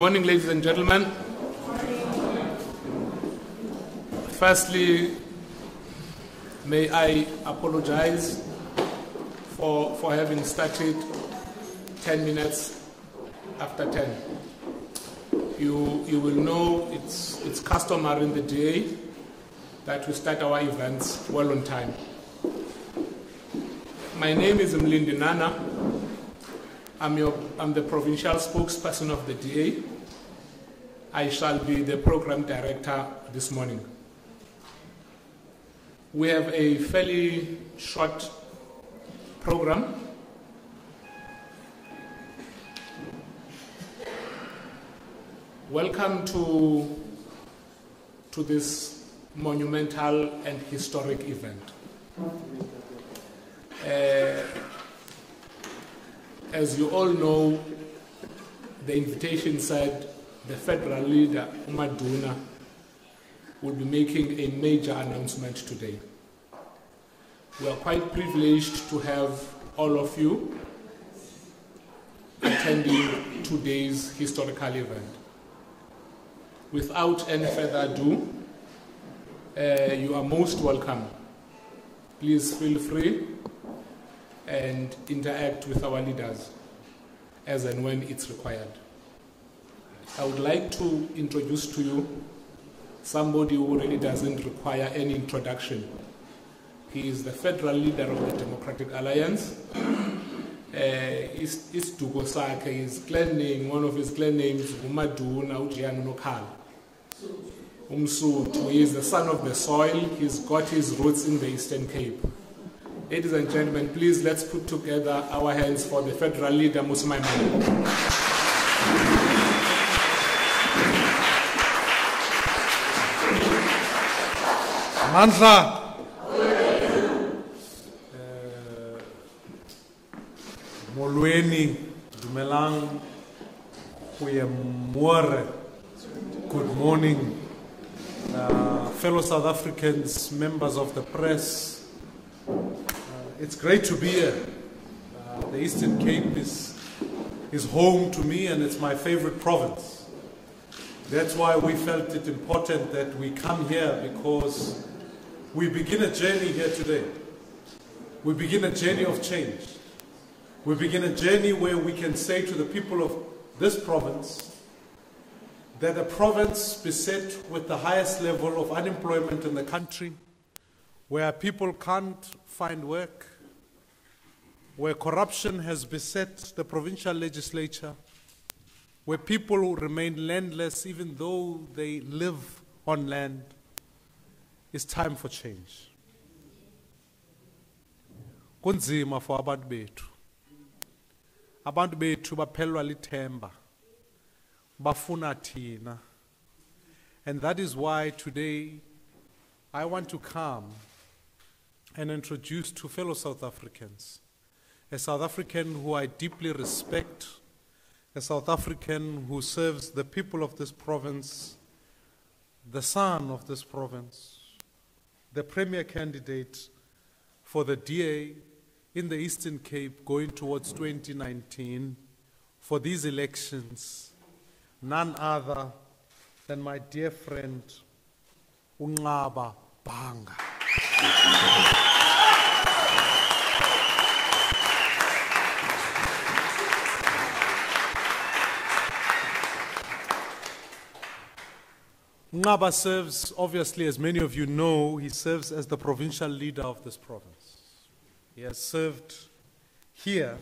Good morning, ladies and gentlemen. Firstly, may I apologize for having started 10 minutes after 10. You will know it's customary in the DA that we start our events well on time. My name is Mlindi Nana. I'm the provincial spokesperson of the DA. I shall be the program director this morning. We have a fairly short program. Welcome to this monumental and historic event. As you all know, the invitation said the federal leader, Umaduna, will be making a major announcement today. We are quite privileged to have all of you attending today's historical event. Without any further ado, you are most welcome. Please feel free and interact with our leaders as and when it's required. I would like to introduce to you somebody who really doesn't require any introduction. He is the federal leader of the Democratic Alliance. His clan name, one of his clan names, Umaduna Ujianu Nokal. Umsutu, he is the son of the soil. He's got his roots in the Eastern Cape. Ladies and gentlemen, please let's put together our hands for the federal leader, Musumai Mane. Mandla. Molweni, Dumelang, Kuyamware. Good morning, fellow South Africans, members of the press. It's great to be here. The Eastern Cape is home to me, and it's my favorite province. That's why we felt it important that we come here, because we begin a journey here today. We begin a journey of change. We begin a journey where we can say to the people of this province that a province beset with the highest level of unemployment in the country, where people can't find work, where corruption has beset the provincial legislature, where people remain landless even though they live on land, it's time for change. Kunzima for abantu bethu. Abantu bethu baphelwa lithemba. Bafuna thina. And that is why today I want to come and introduce to fellow South Africans a South African who I deeply respect, a South African who serves the people of this province, the son of this province, the premier candidate for the DA in the Eastern Cape going towards 2019 for these elections, none other than my dear friend, Unqaba Bhanga. Unqaba serves, obviously, as many of you know, he serves as the provincial leader of this province. He has served here,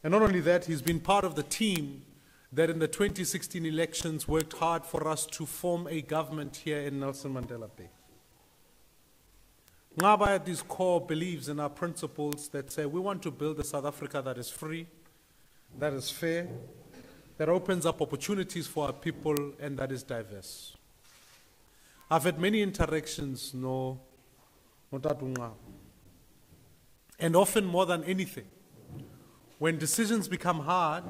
and not only that, he's been part of the team that in the 2016 elections worked hard for us to form a government here in Nelson Mandela Bay. Unqaba at his core believes in our principles that say we want to build a South Africa that is free, that is fair, that opens up opportunities for our people, and that is diverse. I've had many interactions, no Tata Unqaba. And often more than anything, when decisions become hard,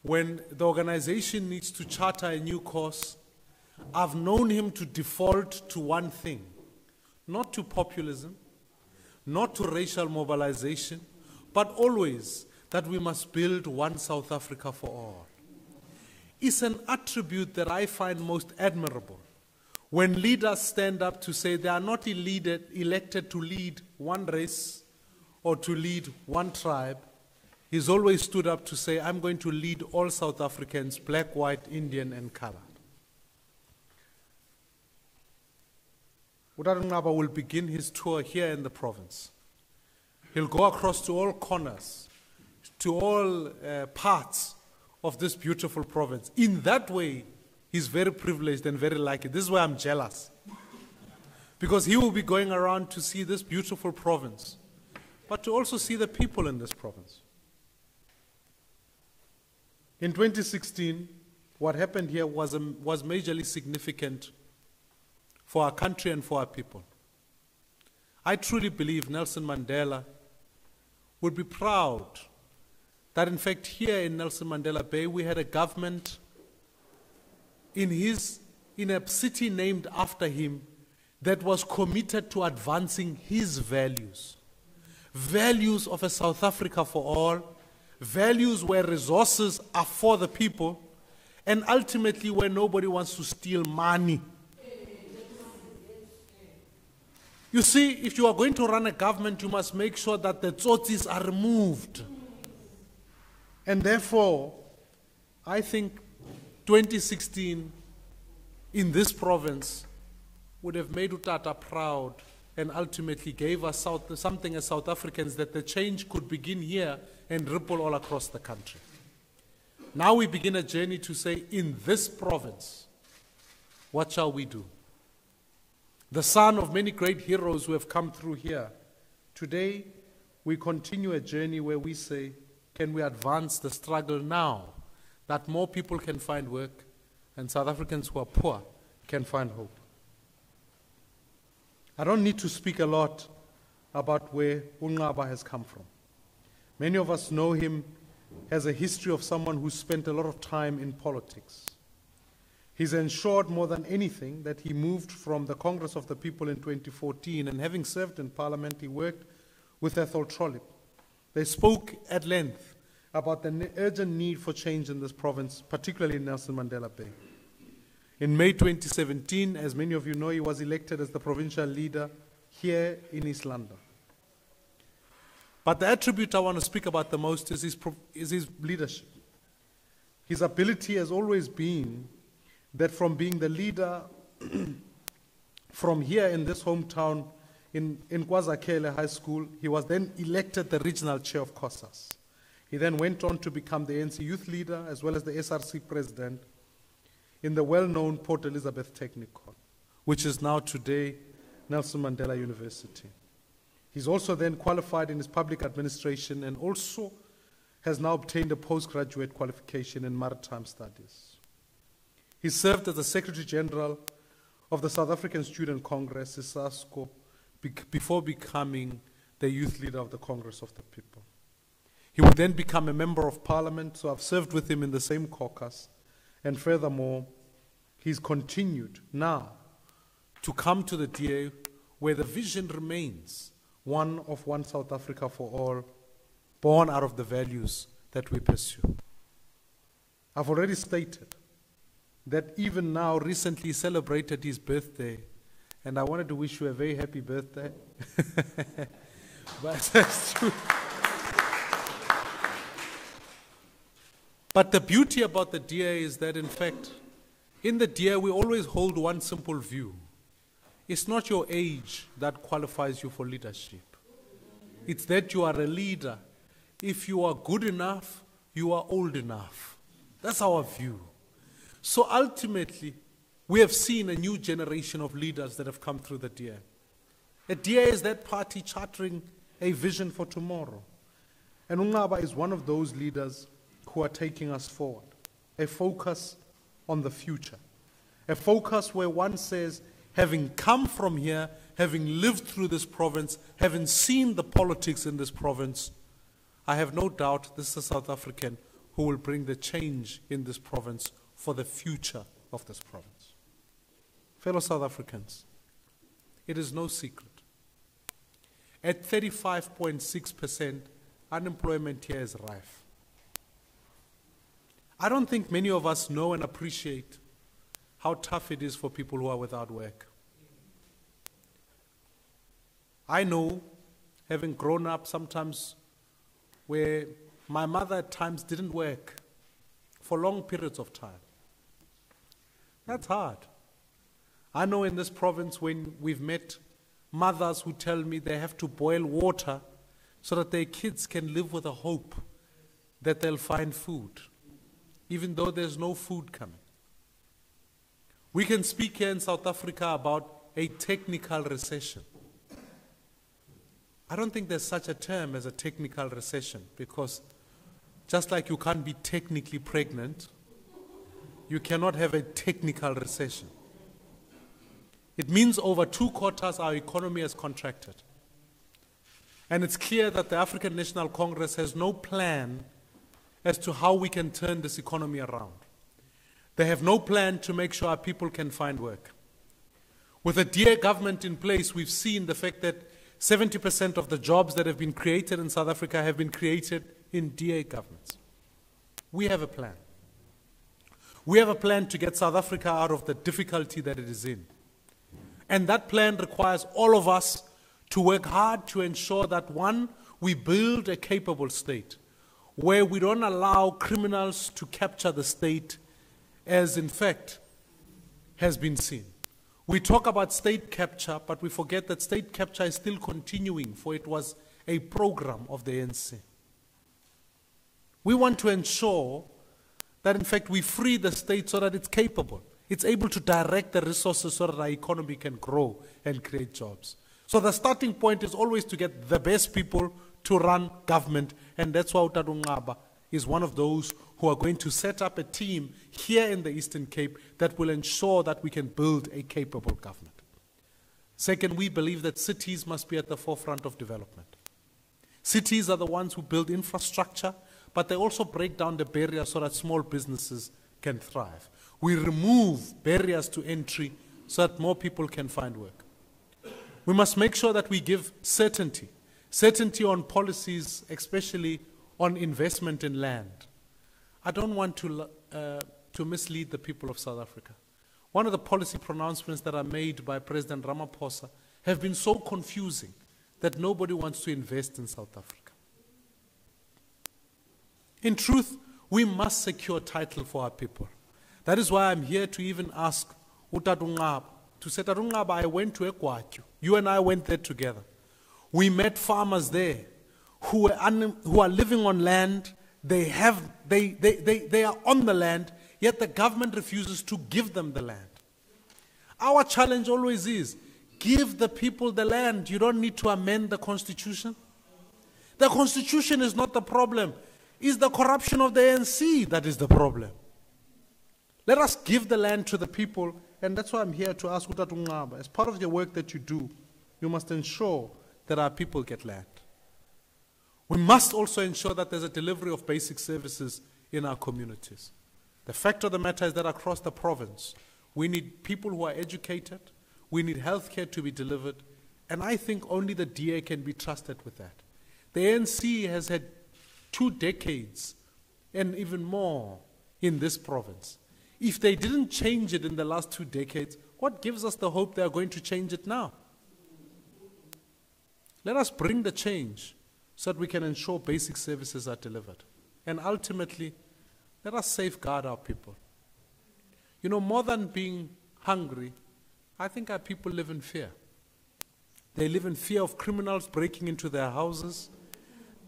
when the organization needs to charter a new course, I've known him to default to one thing, not to populism, not to racial mobilization, but always that we must build one South Africa for all. is an attribute that I find most admirable. When leaders stand up to say they are not elected to lead one race or to lead one tribe, he's always stood up to say, I'm going to lead all South Africans, black, white, Indian, and colored. Udarungaba will begin his tour here in the province. He'll go across to all corners, to all parts of this beautiful province. In that way, he's very privileged and very lucky. This is why I'm jealous. Because he will be going around to see this beautiful province, but to also see the people in this province. In 2016, what happened here was majorly significant for our country and for our people. I truly believe Nelson Mandela would be proud that in fact here in Nelson Mandela Bay we had a government in a city named after him that was committed to advancing his values. Values of a South Africa for all, values where resources are for the people, and ultimately where nobody wants to steal money. You see, if you are going to run a government, you must make sure that the tsotsis are removed. And therefore, I think 2016 in this province would have made Utata proud and ultimately gave us something as South Africans that the change could begin here and ripple all across the country. Now we begin a journey to say, in this province, what shall we do? The son of many great heroes who have come through here. Today, we continue a journey where we say, can we advance the struggle now that more people can find work and South Africans who are poor can find hope? I don't need to speak a lot about where Ungaba has come from. Many of us know him as a history of someone who spent a lot of time in politics. He's ensured more than anything that he moved from the Congress of the People in 2014, and having served in Parliament, he worked with Ethel Trollip. They spoke at length about the urgent need for change in this province, particularly in Nelson Mandela Bay. In May 2017, as many of you know, he was elected as the provincial leader here in East London. But the attribute I want to speak about the most is his leadership. His ability has always been that from being the leader from here in this hometown in KwaZakele High School, he was then elected the regional chair of COSAS. He then went on to become the ANC youth leader as well as the SRC president in the well-known Port Elizabeth Technikon, which is now today Nelson Mandela University. He's also then qualified in his public administration and also has now obtained a postgraduate qualification in maritime studies. He served as the Secretary General of the South African Student Congress, SASCO, before becoming the youth leader of the Congress of the People. He would then become a member of Parliament, so I've served with him in the same caucus. And furthermore, he's continued now to come to the DA where the vision remains one of one South Africa for all, born out of the values that we pursue. I've already stated that even now recently celebrated his birthday, and I wanted to wish you a very happy birthday. But that's true. But the beauty about the DA is that, in fact, in the DA we always hold one simple view. It's not your age that qualifies you for leadership. It's that you are a leader. If you are good enough, you are old enough. That's our view. So ultimately, we have seen a new generation of leaders that have come through the DA. The DA is that party chartering a vision for tomorrow. And Ungaba is one of those leaders who are taking us forward. A focus on the future. A focus where one says, having come from here, having lived through this province, having seen the politics in this province, I have no doubt this is a South African who will bring the change in this province for the future of this province. Fellow South Africans, it is no secret. At 35.6%, unemployment here is rife. I don't think many of us know and appreciate how tough it is for people who are without work. I know, having grown up sometimes where my mother at times didn't work for long periods of time. That's hard. I know in this province when we've met mothers who tell me they have to boil water so that their kids can live with a hope that they'll find food, even though there's no food coming. We can speak here in South Africa about a technical recession. I don't think there's such a term as a technical recession, because just like you can't be technically pregnant, you cannot have a technical recession. It means over 2 quarters our economy has contracted. And it's clear that the African National Congress has no plan as to how we can turn this economy around. They have no plan to make sure our people can find work. With a DA government in place, we've seen the fact that 70% of the jobs that have been created in South Africa have been created in DA governments. We have a plan. We have a plan to get South Africa out of the difficulty that it is in. And that plan requires all of us to work hard to ensure that, one, we build a capable state where we don't allow criminals to capture the state, as in fact has been seen. We talk about state capture, but we forget that state capture is still continuing, for it was a program of the ANC. We want to ensure that, in fact, we free the state so that it's capable. It's able to direct the resources so that our economy can grow and create jobs. So the starting point is always to get the best people to run government, and that's why Utadu Ngaba is one of those who are going to set up a team here in the Eastern Cape that will ensure that we can build a capable government. Second, we believe that cities must be at the forefront of development. Cities are the ones who build infrastructure, but they also break down the barriers so that small businesses can thrive. We remove barriers to entry so that more people can find work. We must make sure that we give certainty on policies, especially on investment in land. I don't want to mislead the people of South Africa. One of the policy pronouncements that are made by President Ramaphosa have been so confusing that nobody wants to invest in South Africa. In truth, we must secure title for our people. That is why I'm here to even ask Utadu Ngaba to say, Utadu Ngaba, I went to eGwatyu. You and I went there together. We met farmers there who are living on land. They are on the land, yet the government refuses to give them the land. Our challenge always is, give the people the land. You don't need to amend the Constitution. The Constitution is not the problem. It's the corruption of the ANC that is the problem. Let us give the land to the people, and that's why I'm here to ask Utadu Ngaba, as part of your work that you do, you must ensure that our people get land. We must also ensure that there's a delivery of basic services in our communities. The fact of the matter is that across the province, we need people who are educated, we need healthcare to be delivered, and I think only the DA can be trusted with that. The ANC has had 2 decades and even more in this province. If they didn't change it in the last 2 decades, what gives us the hope they are going to change it now? Let us bring the change so that we can ensure basic services are delivered. And ultimately, let us safeguard our people. You know, more than being hungry, I think our people live in fear. They live in fear of criminals breaking into their houses.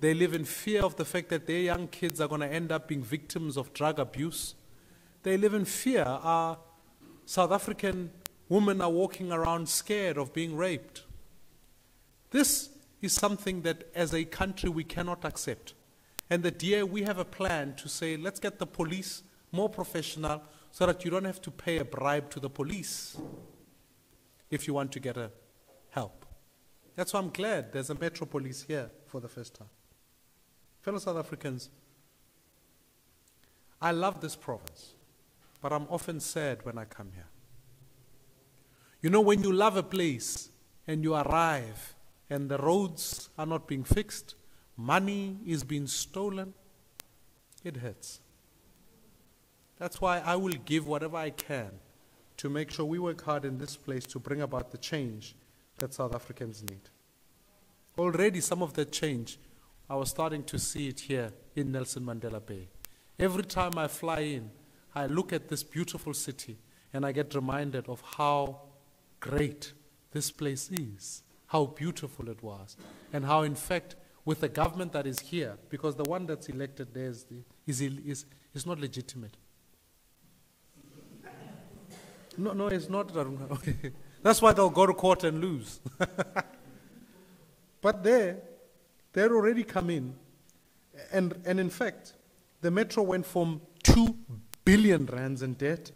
They live in fear of the fact that their young kids are going to end up being victims of drug abuse. They live in fear. Our South African women are walking around scared of being raped. This is something that as a country we cannot accept. And the DA, we have a plan to say, let's get the police more professional so that you don't have to pay a bribe to the police if you want to get help. That's why I'm glad there's a Metro Police here for the first time. Fellow South Africans, I love this province, but I'm often sad when I come here. You know, when you love a place and you arrive and the roads are not being fixed, money is being stolen, it hurts. That's why I will give whatever I can to make sure we work hard in this place to bring about the change that South Africans need. Already some of that change, I was starting to see it here in Nelson Mandela Bay. Every time I fly in, I look at this beautiful city and I get reminded of how great this place is, how beautiful it was, and how in fact with the government that is here, because the one that's elected there is not legitimate. No, it's not. That's why they'll go to court and lose. But they're already come in. And in fact, the metro went from 2 billion rands in debt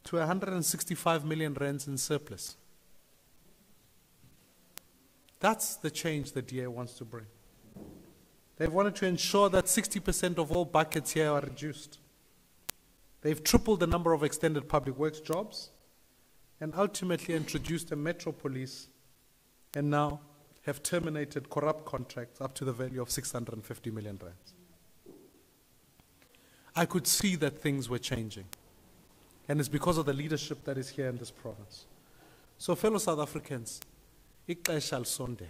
to 165 million rands in surplus. That's the change the DA wants to bring. They've wanted to ensure that 60% of all buckets here are reduced. They've tripled the number of extended public works jobs and ultimately introduced a metro police and now have terminated corrupt contracts up to the value of 650 million rands. I could see that things were changing. And it's because of the leadership that is here in this province. So fellow South Africans, ixesha lisondele.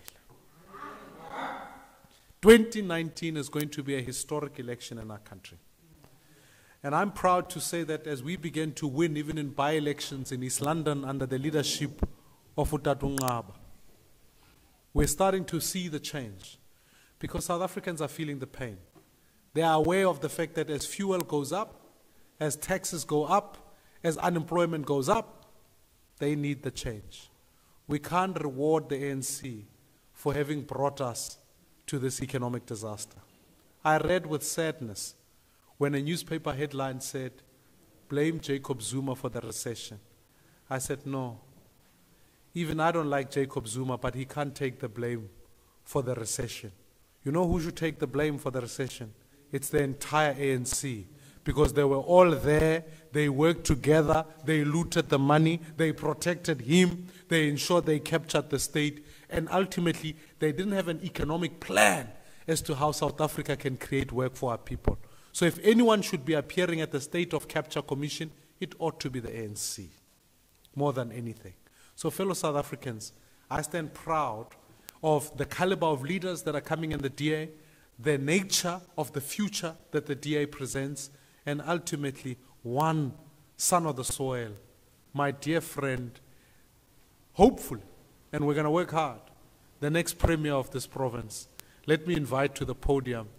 2019 is going to be a historic election in our country. And I'm proud to say that as we begin to win, even in by-elections in East London under the leadership of Utatu Ngaba, we're starting to see the change because South Africans are feeling the pain. They are aware of the fact that as fuel goes up, as taxes go up, as unemployment goes up, they need the change. We can't reward the ANC for having brought us to this economic disaster. I read with sadness when a newspaper headline said, blame Jacob Zuma for the recession. I said, no. Even I don't like Jacob Zuma, but he can't take the blame for the recession. You know who should take the blame for the recession? It's the entire ANC, because they were all there, they worked together, they looted the money, they protected him, they ensured they captured the state, and ultimately they didn't have an economic plan as to how South Africa can create work for our people. So if anyone should be appearing at the State of Capture Commission, it ought to be the ANC, more than anything. So fellow South Africans, I stand proud of the caliber of leaders that are coming in the DA, the nature of the future that the DA presents, and ultimately one son of the soil, my dear friend, hopefully, and we're going to work hard, the next premier of this province. Let me invite to the podium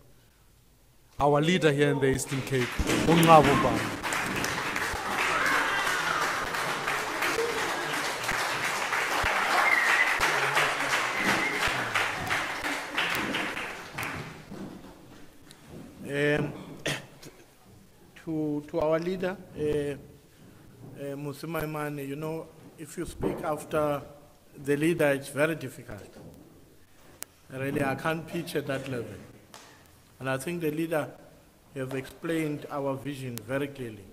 our leader here in the Eastern Cape, uNqaba Mbambo. To our leader, Mmusi Maimane, you know, if you speak after the leader, it's very difficult. Really, I can't pitch at that level. And I think the leader has explained our vision very clearly.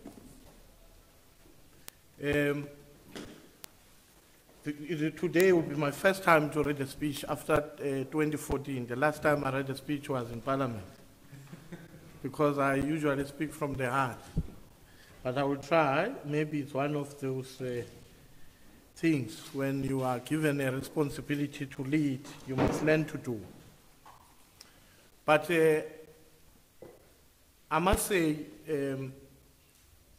Today will be my first time to read a speech after 2014. The last time I read a speech was in Parliament, because I usually speak from the heart. But I will try. Maybe it's one of those things when you are given a responsibility to lead, you must learn to do. But I must say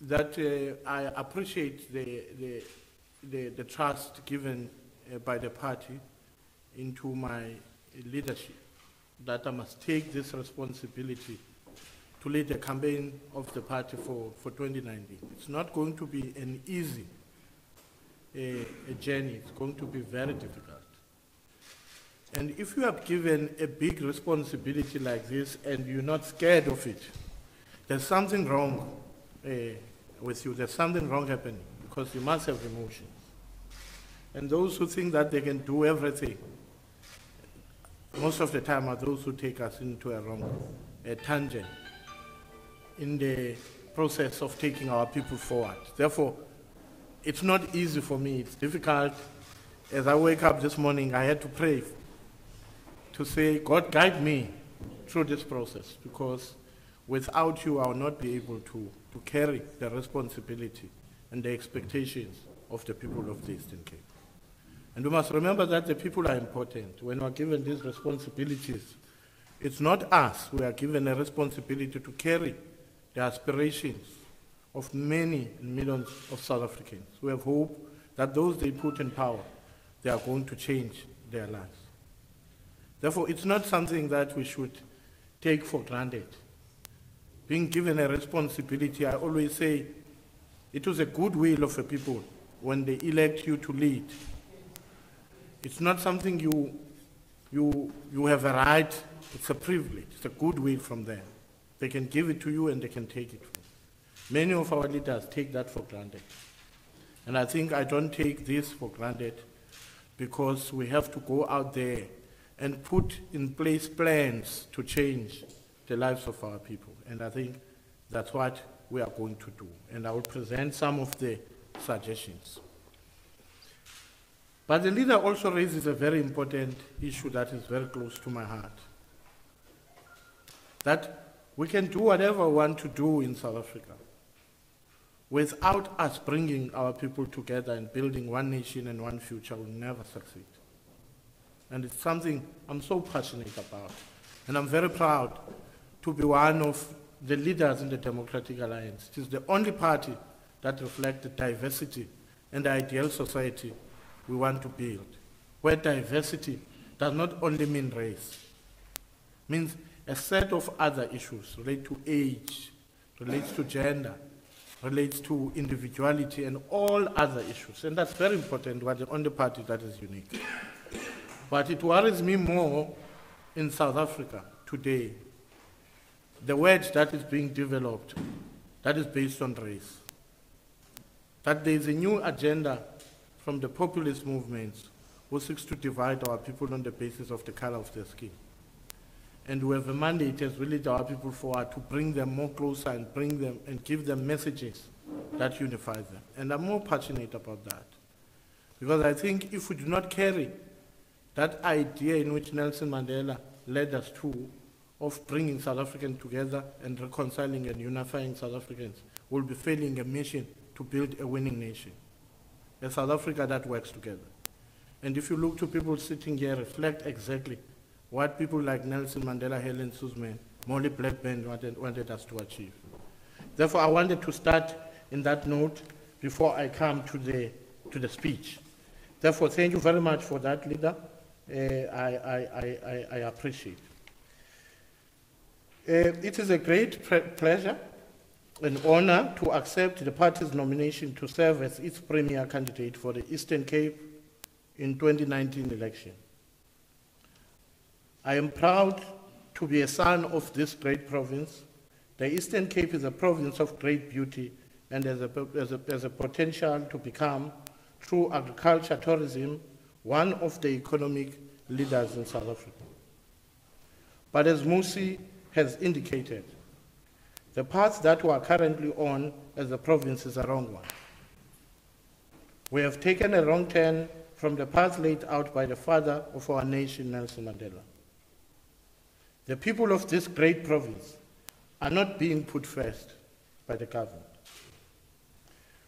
that I appreciate the trust given by the party into my leadership, that I must take this responsibility to lead the campaign of the party for 2019. It's not going to be an easy journey. It's going to be very difficult. And if you are given a big responsibility like this and you're not scared of it, there's something wrong with you. There's something wrong happening, because you must have emotions. And those who think that they can do everything, most of the time are those who take us into a wrong tangent in the process of taking our people forward. Therefore, it's not easy for me. It's difficult. As I wake up this morning, I had to pray to say, God, guide me through this process, because without you, I will not be able to to carry the responsibility and the expectations of the people of the Eastern Cape. And we must remember that the people are important. When we are given these responsibilities, it's not us who are given a responsibility to carry the aspirations of many millions of South Africans who have hope that those they put in power, they are going to change their lives. Therefore, it's not something that we should take for granted. Being given a responsibility, I always say, it was a goodwill of the people when they elect you to lead. It's not something you have a right, it's a privilege, it's a goodwill from them. They can give it to you and they can take it from you. Many of our leaders take that for granted. And I think I don't take this for granted because we have to go out there and put in place plans to change the lives of our people. And I think that's what we are going to do. And I will present some of the suggestions. But the leader also raises a very important issue that is very close to my heart. That we can do whatever we want to do in South Africa without us bringing our people together and building one nation and one future will never succeed. And it's something I'm so passionate about. And I'm very proud to be one of the leaders in the Democratic Alliance. It is the only party that reflects the diversity and the ideal society we want to build, where diversity does not only mean race, it means a set of other issues relate to age, relates to gender, relates to individuality and all other issues. And that's very important. We're the only party that is unique. But it worries me more in South Africa today, the wedge that is being developed, that is based on race. That there is a new agenda from the populist movements who seeks to divide our people on the basis of the color of their skin. And we have a mandate as we lead our people forward to bring them more closer and bring them and give them messages that unify them. And I'm more passionate about that. Because I think if we do not carry that idea in which Nelson Mandela led us to, of bringing South Africans together and reconciling and unifying South Africans, we'll be failing a mission to build a winning nation. A South Africa that works together. And if you look to people sitting here, reflect exactly what people like Nelson Mandela, Helen Suzman, Molly Blackburn wanted us to achieve. Therefore, I wanted to start in that note before I come to the speech. Therefore, thank you very much for that, leader. I appreciate it. It is a great pleasure and honor to accept the party's nomination to serve as its premier candidate for the Eastern Cape in 2019 election. I am proud to be a son of this great province. The Eastern Cape is a province of great beauty and has a potential to become, through agriculture, tourism, one of the economic leaders in South Africa. But as Musi has indicated, the path that we are currently on as a province is a wrong one. We have taken a wrong turn from the path laid out by the father of our nation, Nelson Mandela. The people of this great province are not being put first by the government.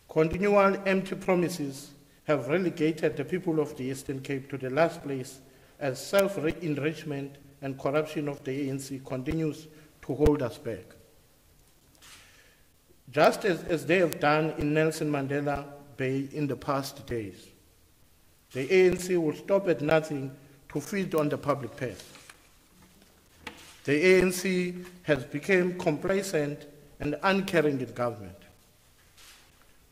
Continual empty promises have relegated the people of the Eastern Cape to the last place as self-enrichment and corruption of the ANC continues to hold us back. Just as they have done in Nelson Mandela Bay in the past days, the ANC will stop at nothing to feed on the public purse. The ANC has become complacent and uncaring in government.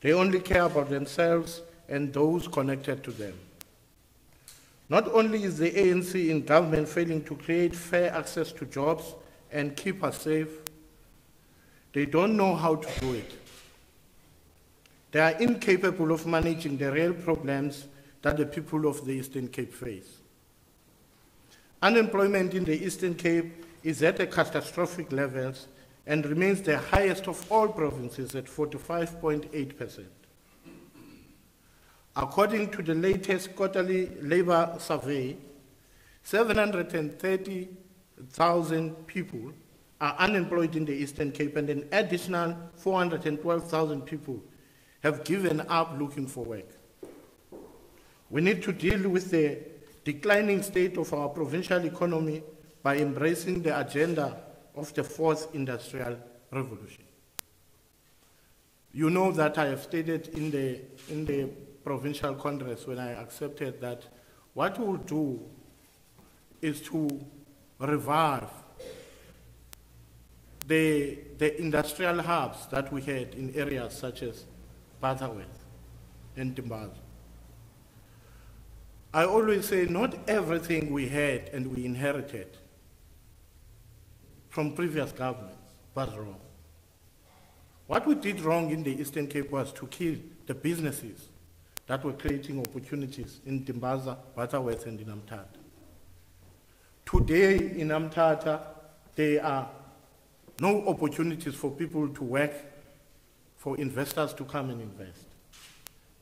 They only care about themselves and those connected to them. Not only is the ANC in government failing to create fair access to jobs and keep us safe, they don't know how to do it. They are incapable of managing the real problems that the people of the Eastern Cape face. Unemployment in the Eastern Cape is at a catastrophic levels and remains the highest of all provinces at 45.8%. According to the latest quarterly labor survey, 730,000 people are unemployed in the Eastern Cape, and an additional 412,000 people have given up looking for work. We need to deal with the declining state of our provincial economy by embracing the agenda of the fourth industrial revolution. You know that I have stated in the provincial congress when I accepted that what we will do is to revive the industrial hubs that we had in areas such as Butterworth and Dimbaza. I always say not everything we had and we inherited from previous governments was wrong. What we did wrong in the Eastern Cape was to kill the businesses that were creating opportunities in Dimbaza, Butterworth, and in Amtata. Today in Amtata, there are no opportunities for people to work, for investors to come and invest.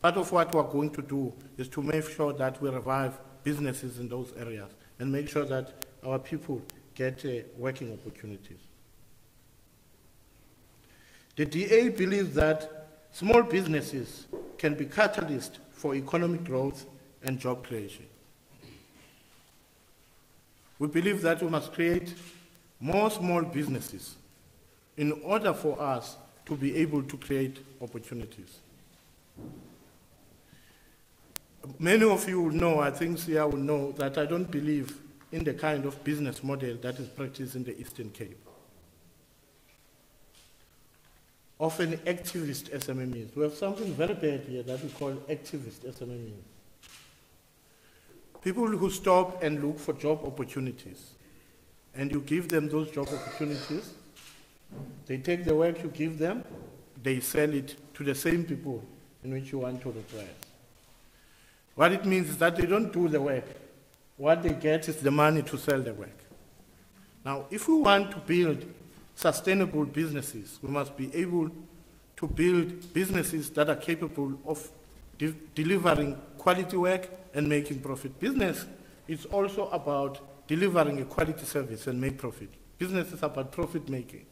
Part of what we're going to do is to make sure that we revive businesses in those areas and make sure that our people get working opportunities. The DA believes that small businesses can be catalyst for economic growth and job creation. We believe that we must create more small businesses in order for us to be able to create opportunities. Many of you will know, I think Sia will know, that I don't believe in the kind of business model that is practiced in the Eastern Cape. Often activist SMMEs. We have something very bad here that we call activist SMMEs. People who stop and look for job opportunities, and you give them those job opportunities, they take the work you give them, they sell it to the same people in which you want to replace. What it means is that they don't do the work. What they get is the money to sell the work. Now, if we want to build sustainable businesses, we must be able to build businesses that are capable of delivering quality work and making profit. Business is also about delivering a quality service and make profit. Business is about profit making.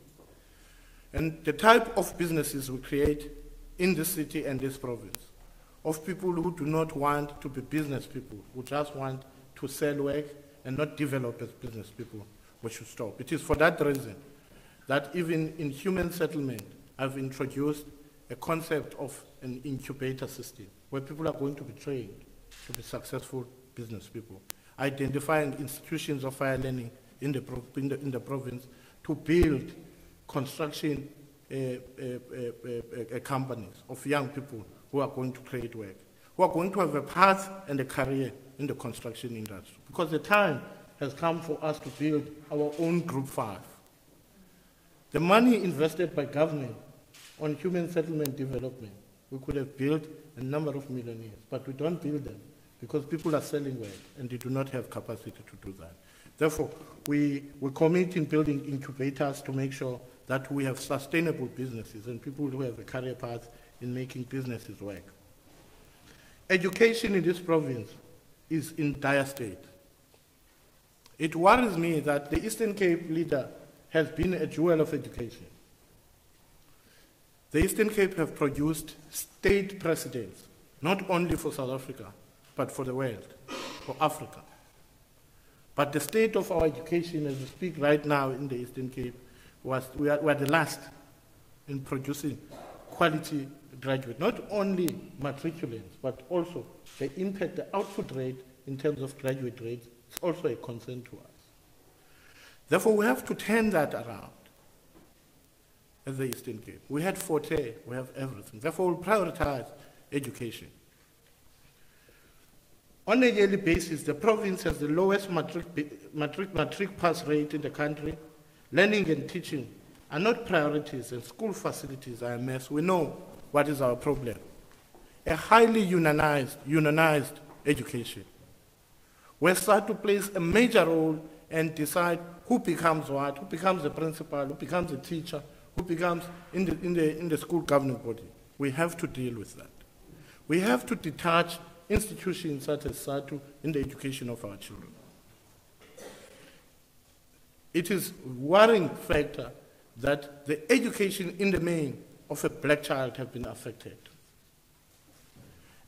And the type of businesses we create in this city and this province, of people who do not want to be business people, who just want to sell work and not develop as business people, we should stop. It is for that reason that even in human settlement, I've introduced a concept of an incubator system, where people are going to be trained to be successful business people, identifying institutions of higher learning in the province to build construction companies of young people who are going to create work, who are going to have a path and a career in the construction industry. Because the time has come for us to build our own Group 5. The money invested by government on human settlement development, we could have built a number of millionaires, but we don't build them because people are selling work and they do not have capacity to do that. Therefore, we commit in building incubators to make sure that we have sustainable businesses and people who have a career path in making businesses work. Education in this province is in dire state. It worries me that the Eastern Cape leader has been a jewel of education. The Eastern Cape have produced state presidents, not only for South Africa, but for the world, for Africa. But the state of our education as we speak right now in the Eastern Cape, we are the last in producing quality graduates, not only matriculants, but also the impact, the output rate in terms of graduate rates is also a concern to us. Therefore, we have to turn that around as the Eastern Cape. We had Forte, we have everything. Therefore, we prioritize education. On a yearly basis, the province has the lowest matric pass rate in the country. Learning and teaching are not priorities, and school facilities are a mess. We know what is our problem. A highly unionized education, where SADTU plays a major role and decide who becomes what, who becomes the principal, who becomes a teacher, who becomes in the school governing body. We have to deal with that. We have to detach institutions such as SADTU in the education of our children. it is a worrying factor that the education in the main of a black child have been affected.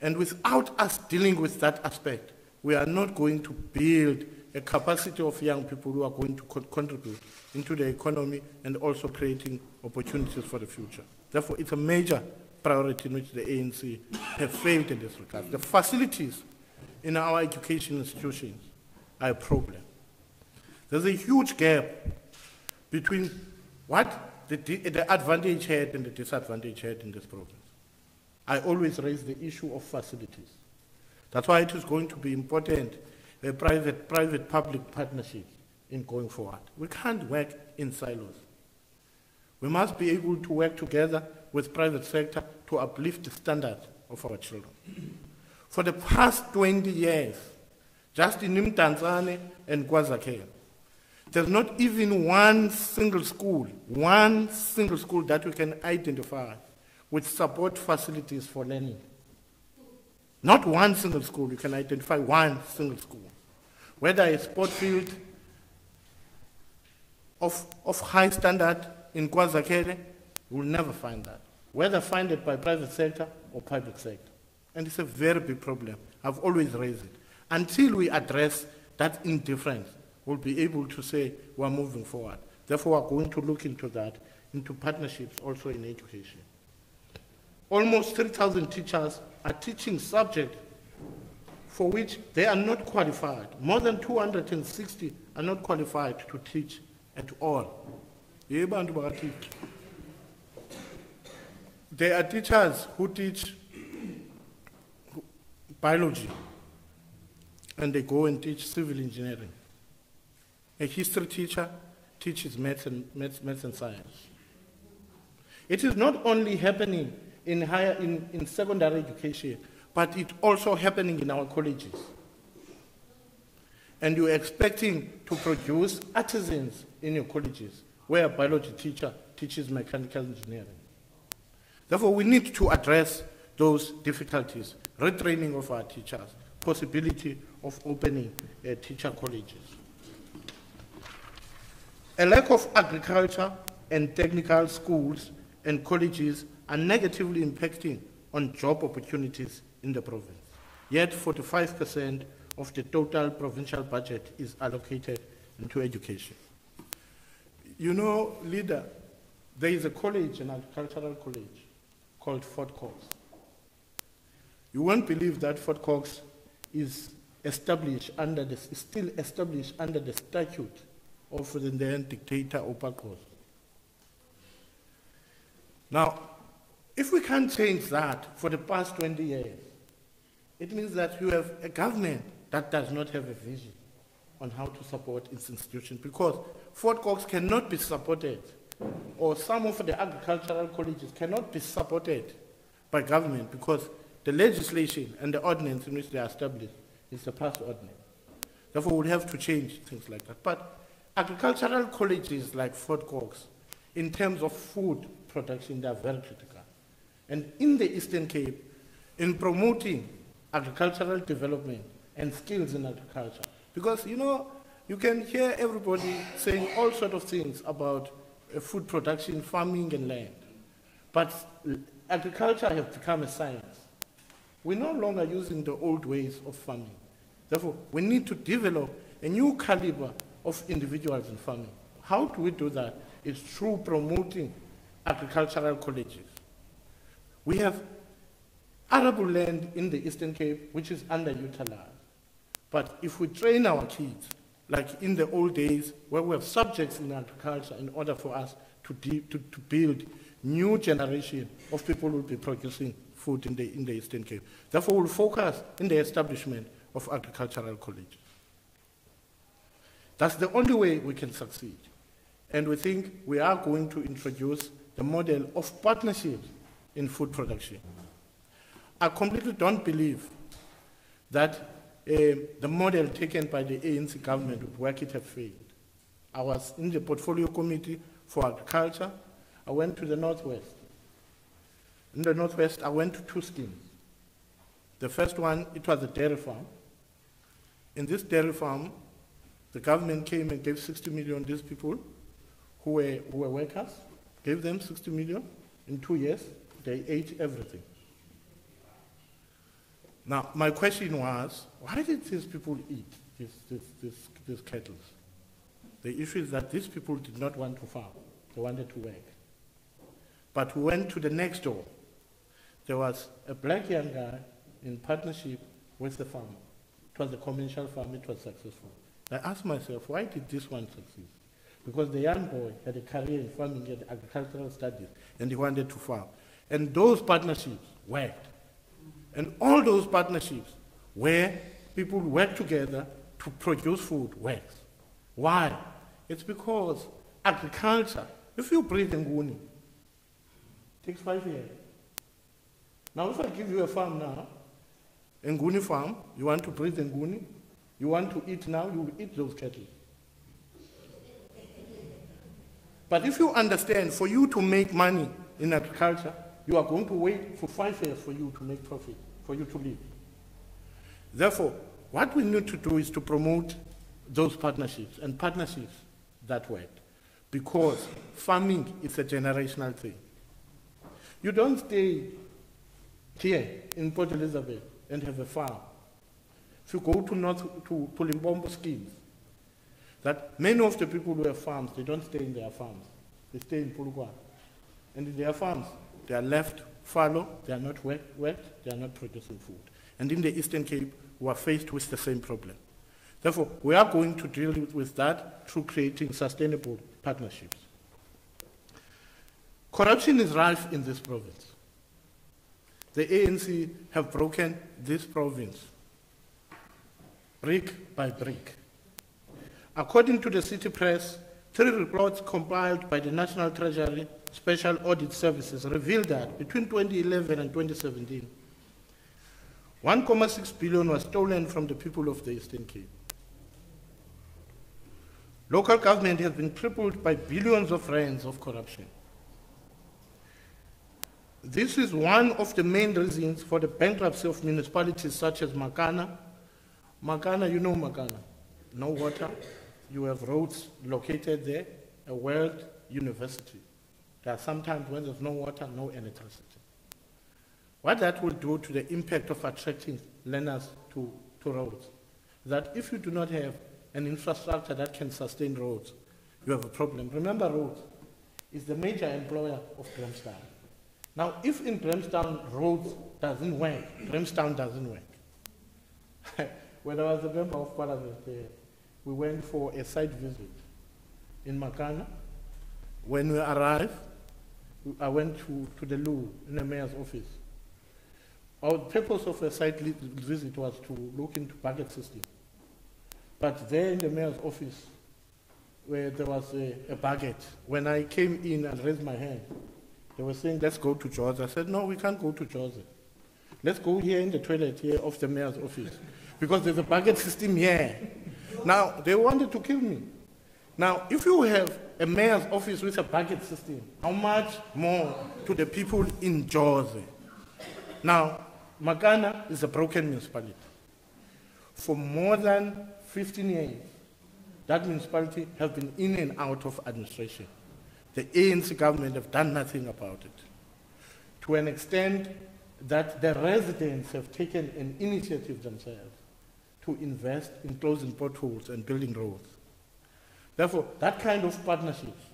And without us dealing with that aspect, we are not going to build a capacity of young people who are going to contribute into the economy and also creating opportunities for the future. Therefore, it's a major priority in which the ANC have failed in this regard. The facilities in our education institutions are a problem. There's a huge gap between what the advantage had and the disadvantage had in this province. I always raise the issue of facilities. That's why it is going to be important, private-public partnerships in going forward. We can't work in silos. We must be able to work together with private sector to uplift the standards of our children. For the past 20 years, just in Mtanzane and KwaZulu, there's not even one single school that we can identify with support facilities for learning. Not one single school, you can identify one single school. Whether a sport field of high standard in KwaZulu, you will never find that. Whether funded by private sector or public sector. And it's a very big problem. I've always raised it. Until we address that indifference, we'll be able to say we're moving forward. Therefore, we're going to look into that, into partnerships also in education. Almost 3,000 teachers are teaching subjects for which they are not qualified. More than 260 are not qualified to teach at all. There are teachers who teach biology and they go and teach civil engineering. A history teacher teaches maths and science. It is not only happening in secondary education, but it's also happening in our colleges. And you're expecting to produce artisans in your colleges, where a biology teacher teaches mechanical engineering. Therefore, we need to address those difficulties, retraining of our teachers, possibility of opening teacher colleges. A lack of agriculture and technical schools and colleges are negatively impacting on job opportunities in the province. Yet 45% of the total provincial budget is allocated into education. You know, leader, there is a college, an agricultural college, called Fort Cox. You won't believe that Fort Cox is still established under the statute of the then dictator Opakos. Now, if we can't change that for the past 20 years, it means that you have a government that does not have a vision on how to support its institutions, because Fort Cox cannot be supported, or some of the agricultural colleges cannot be supported by government, because the legislation and the ordinance in which they are established is the past ordinance. Therefore, we'll have to change things like that. But agricultural colleges like Fort Cox, in terms of food production, they are very critical. And in the Eastern Cape, in promoting agricultural development and skills in agriculture, because, you know, you can hear everybody saying all sorts of things about food production, farming and land. But agriculture has become a science. We're no longer using the old ways of farming. Therefore, we need to develop a new caliber of individuals in farming. How do we do that? It's through promoting agricultural colleges. We have arable land in the Eastern Cape, which is underutilized. But if we train our kids, like in the old days, where we have subjects in agriculture in order for us to build new generation of people who will be producing food in the Eastern Cape. Therefore, we'll focus in the establishment of agricultural colleges. That's the only way we can succeed. And we think we are going to introduce the model of partnerships in food production. I completely don't believe that the model taken by the ANC government would work. It has failed. I was in the portfolio committee for agriculture. I went to the Northwest. In the Northwest, I went to 2 schemes. The first one, it was a dairy farm. In this dairy farm, The government came and gave 60 million to these people who were workers, gave them 60 million. In 2 years, they ate everything. Now, my question was, why did these people eat these cattle? The issue is that these people did not want to farm. They wanted to work. But we went to the next door. There was a black young guy in partnership with the farmer. It was a commercial farm, it was successful. I asked myself, why did this one succeed? Because the young boy had a career in farming and agricultural studies, and he wanted to farm. And those partnerships worked. And all those partnerships where people work together to produce food works. Why? It's because agriculture, if you breed Nguni, it takes 5 years. Now if I give you a farm now, a Nguni farm, you want to breed Nguni, you want to eat now, you will eat those cattle. But if you understand, for you to make money in agriculture, you are going to wait for 5 years for you to make profit, for you to live. Therefore, what we need to do is to promote those partnerships, and partnerships that work. Because farming is a generational thing. You don't stay here in Port Elizabeth and have a farm. If you go to Limpopo schemes, that many of the people who have farms, they don't stay in their farms. They stay in Polokwane. And in their farms, they are left fallow, they are not wet, they are not producing food. And in the Eastern Cape, we are faced with the same problem. Therefore, we are going to deal with that through creating sustainable partnerships. Corruption is rife in this province. The ANC have broken this province brick by brick. According to the City Press, 3 reports compiled by the National Treasury Special Audit Services revealed that between 2011 and 2017, 1.6 billion was stolen from the people of the Eastern Cape. Local government has been crippled by billions of rands of corruption. This is one of the main reasons for the bankruptcy of municipalities such as Makana. Makana, you know Makana. No water. You have roads located there, a world university. There are sometimes when there's no water, no electricity. What that will do to the impact of attracting learners to roads, that if you do not have an infrastructure that can sustain roads, you have a problem. Remember, roads is the major employer of Grahamstown. Now, if in Grahamstown roads doesn't work, Grahamstown doesn't work. When I was a member of parliament, we went for a site visit in Makana. When we arrived, I went to the loo in the mayor's office. Our purpose of a site visit was to look into bucket system. But there in the mayor's office, where there was a bucket, when I came in and raised my hand, they were saying, let's go to George. I said, no, we can't go to George. Let's go here in the toilet here of the mayor's office, because there's a bucket system here. Now, they wanted to kill me. Now, if you have a mayor's office with a bucket system, how much more to the people in George? Now, Makana is a broken municipality. For more than 15 years, that municipality has been in and out of administration. The ANC government have done nothing about it. To an extent that the residents have taken an initiative themselves to invest in closing potholes and building roads. Therefore, that kind of partnerships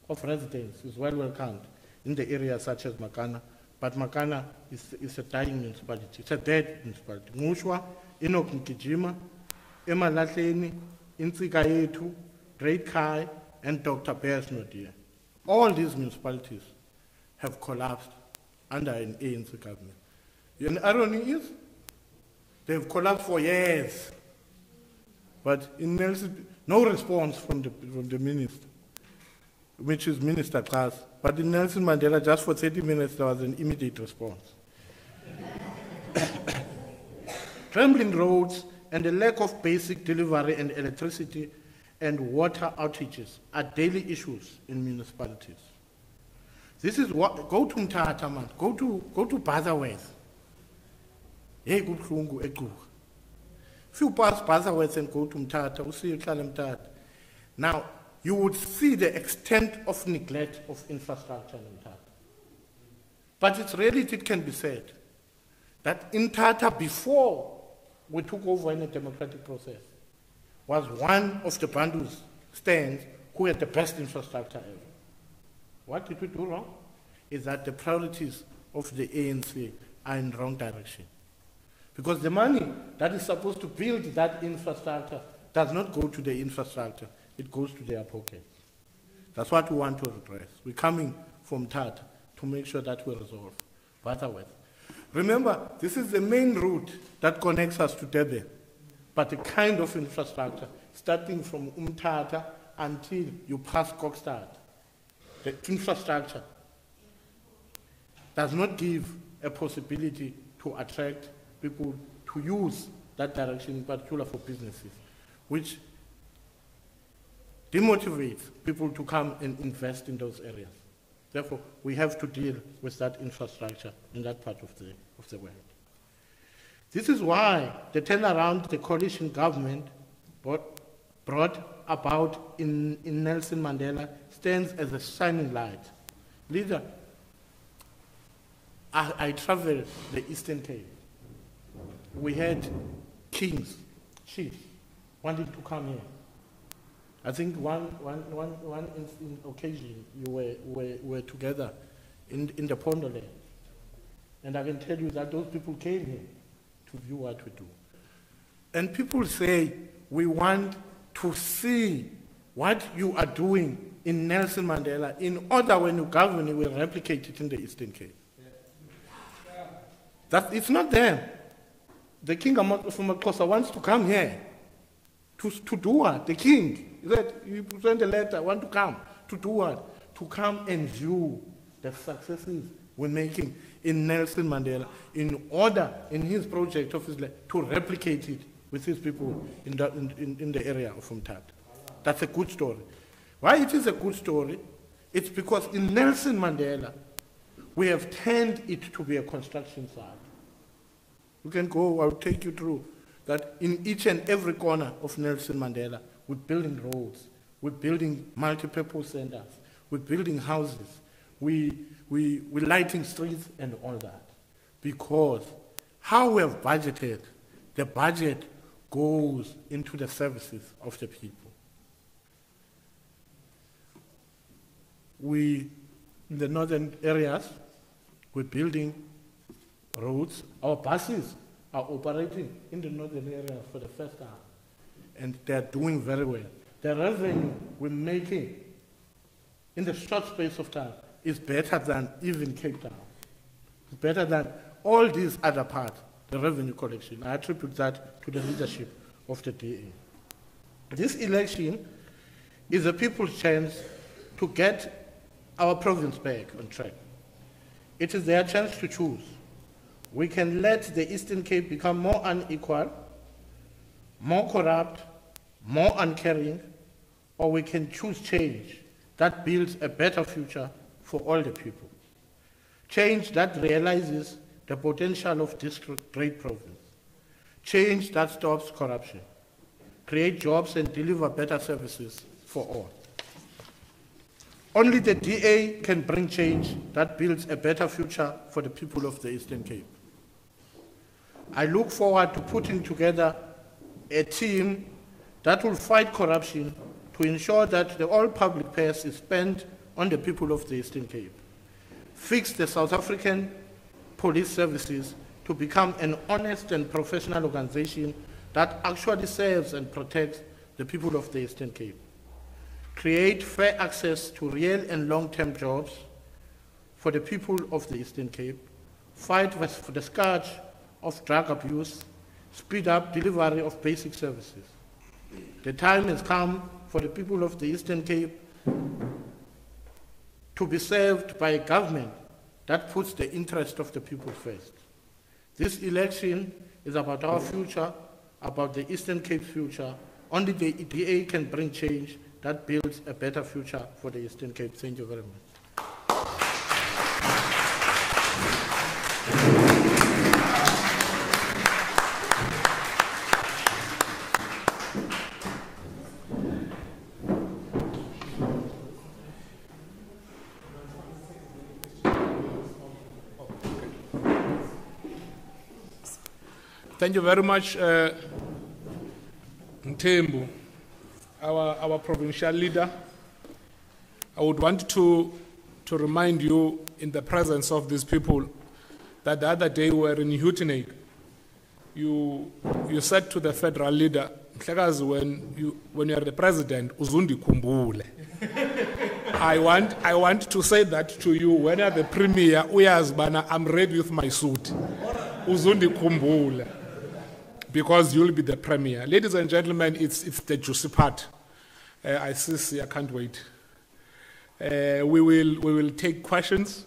of residents is well welcomed in the areas such as Makana. But Makana is a dying municipality. It's a dead municipality. Mushwa, Enoch Nkijima, Emalahleni, Intsika Yethu, Great Kai, and Dr. Bears Nodia. All these municipalities have collapsed under an ANC government. And the irony is, they've collapsed for years. But in Nelson, no response from the minister, which is Minister Klaas. But in Nelson Mandela, just for 30 minutes, there was an immediate response. Trembling roads and the lack of basic delivery and electricity and water outages are daily issues in municipalities. This is what, go to Mthatha, man, go to Butterworth. If you pass Butterworth and go to Mthatha, you see Mthatha. Now, you would see the extent of neglect of infrastructure in Mthatha. But it's reality, it can be said that in Mthatha, before we took over in a democratic process, was one of the Bandus stands who had the best infrastructure ever. What did we do wrong? Is that the priorities of the ANC are in the wrong direction. Because the money that is supposed to build that infrastructure does not go to the infrastructure, it goes to their pockets. That's what we want to address. We're coming from Mthatha to make sure that we resolve Butterworth. Remember, this is the main route that connects us to Durban, but the kind of infrastructure, starting from Mthatha until you pass Kokstad, the infrastructure does not give a possibility to attract people to use that direction, in particular for businesses, which demotivates people to come and invest in those areas. Therefore, we have to deal with that infrastructure in that part of the world. This is why the turnaround the coalition government brought about in Nelson Mandela stands as a shining light. Leader, I traveled the Eastern Cape. We had kings, chiefs, wanting to come here. I think one occasion you were together in the Pondoland. And I can tell you that those people came here to view what we do. And people say, we want to see what you are doing in Nelson Mandela in order when you govern, you will replicate it in the Eastern Cape. That it's not there. The king of Makosa wants to come here to do what? The king. He said, you send a letter, I want to come. To do what? To come and view the successes we're making in Nelson Mandela in order, in his project of his life, to replicate it with his people in the area of Mthatha. That's a good story. Why it is a good story? It's because in Nelson Mandela, we have turned it to be a construction site. You can go, I'll take you through that in each and every corner of Nelson Mandela, we're building roads, we're building multi-purpose centers, we're building houses, we're lighting streets and all that. Because how we have budgeted, the budget goes into the services of the people. In the northern areas, we're building roads. Our buses are operating in the northern areas for the first time, and they're doing very well. The revenue we're making in the short space of time is better than even Cape Town. It's better than all these other parts, the revenue collection. I attribute that to the leadership of the DA. This election is a people's chance to get our province back on track. It is their chance to choose. We can let the Eastern Cape become more unequal, more corrupt, more uncaring, or we can choose change that builds a better future for all the people. Change that realizes the potential of this great province. Change that stops corruption. Create jobs and deliver better services for all. Only the DA can bring change that builds a better future for the people of the Eastern Cape. I look forward to putting together a team that will fight corruption to ensure that all public purse is spent on the people of the Eastern Cape. Fix the South African police services to become an honest and professional organization that actually serves and protects the people of the Eastern Cape. Create fair access to real and long-term jobs for the people of the Eastern Cape. Fight for the scourge of drug abuse. Speed up delivery of basic services. The time has come for the people of the Eastern Cape to be served by a government that puts the interest of the people first. This election is about our future, about the Eastern Cape's future. Only the DA can bring change that builds a better future for the Eastern Cape. Thank you very much. Thank you very much, Mthembu, our provincial leader. I would want to remind you, in the presence of these people, that the other day we were in Uitenhage. You said to the federal leader, Mhlekazi, when you are the president, uzundi kumbule. I want to say that to you. When you are the premier, uyazibana, I'm ready with my suit. Uzundi kumbule. Because you'll be the premier. Ladies and gentlemen, it's the juicy part. I can't wait. We will take questions,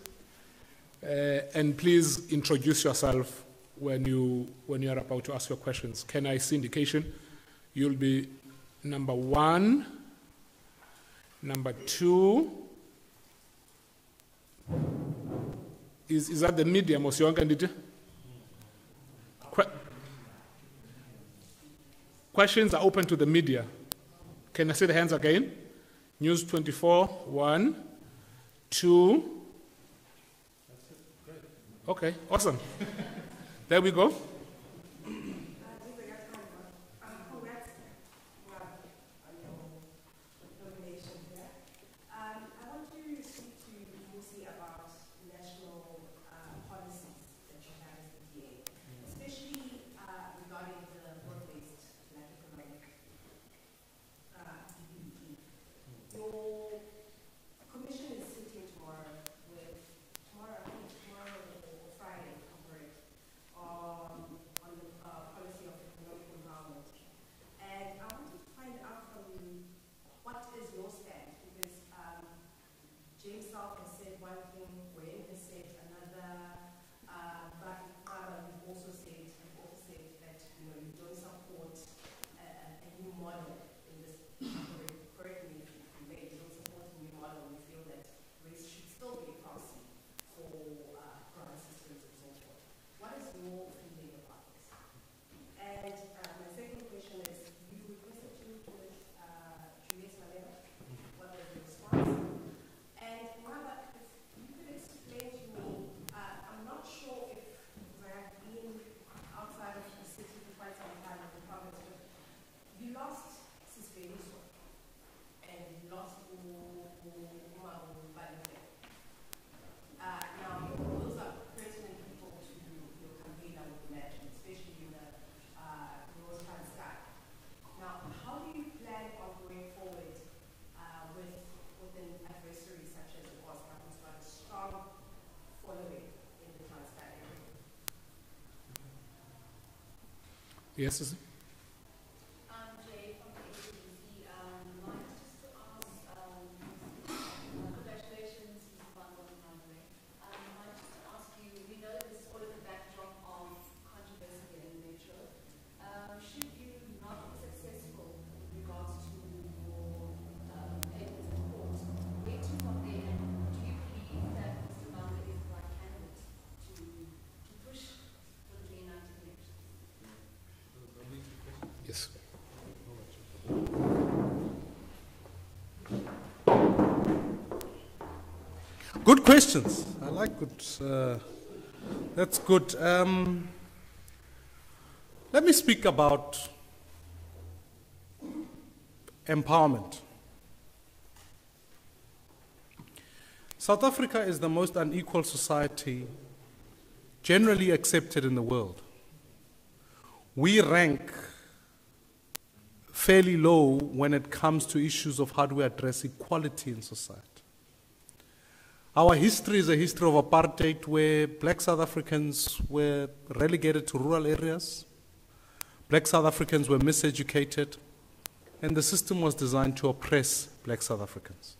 and please introduce yourself when you are about to ask your questions. Can I see indication? You'll be number 1, number 2. Is that the medium or your candidate? Questions are open to the media. Can I see the hands again? News 24, 1, 2. Okay, awesome. There we go. Yes. Jay from the ACDC. Mine is just to ask, congratulations, Mr. Van Boden, by the way. Mine is just to ask you, we know this all in the backdrop of controversy in nature. Should you not be successful in regards to your papers in court, where to from there, and do you believe that Mr. Banda is the right candidate to push for the United Nations? Yes. Good questions. I like good. That's good. Let me speak about empowerment. South Africa is the most unequal society generally accepted in the world. We rank fairly low when it comes to issues of how do we address equality in society. Our history is a history of apartheid where black South Africans were relegated to rural areas, black South Africans were miseducated, and the system was designed to oppress black South Africans.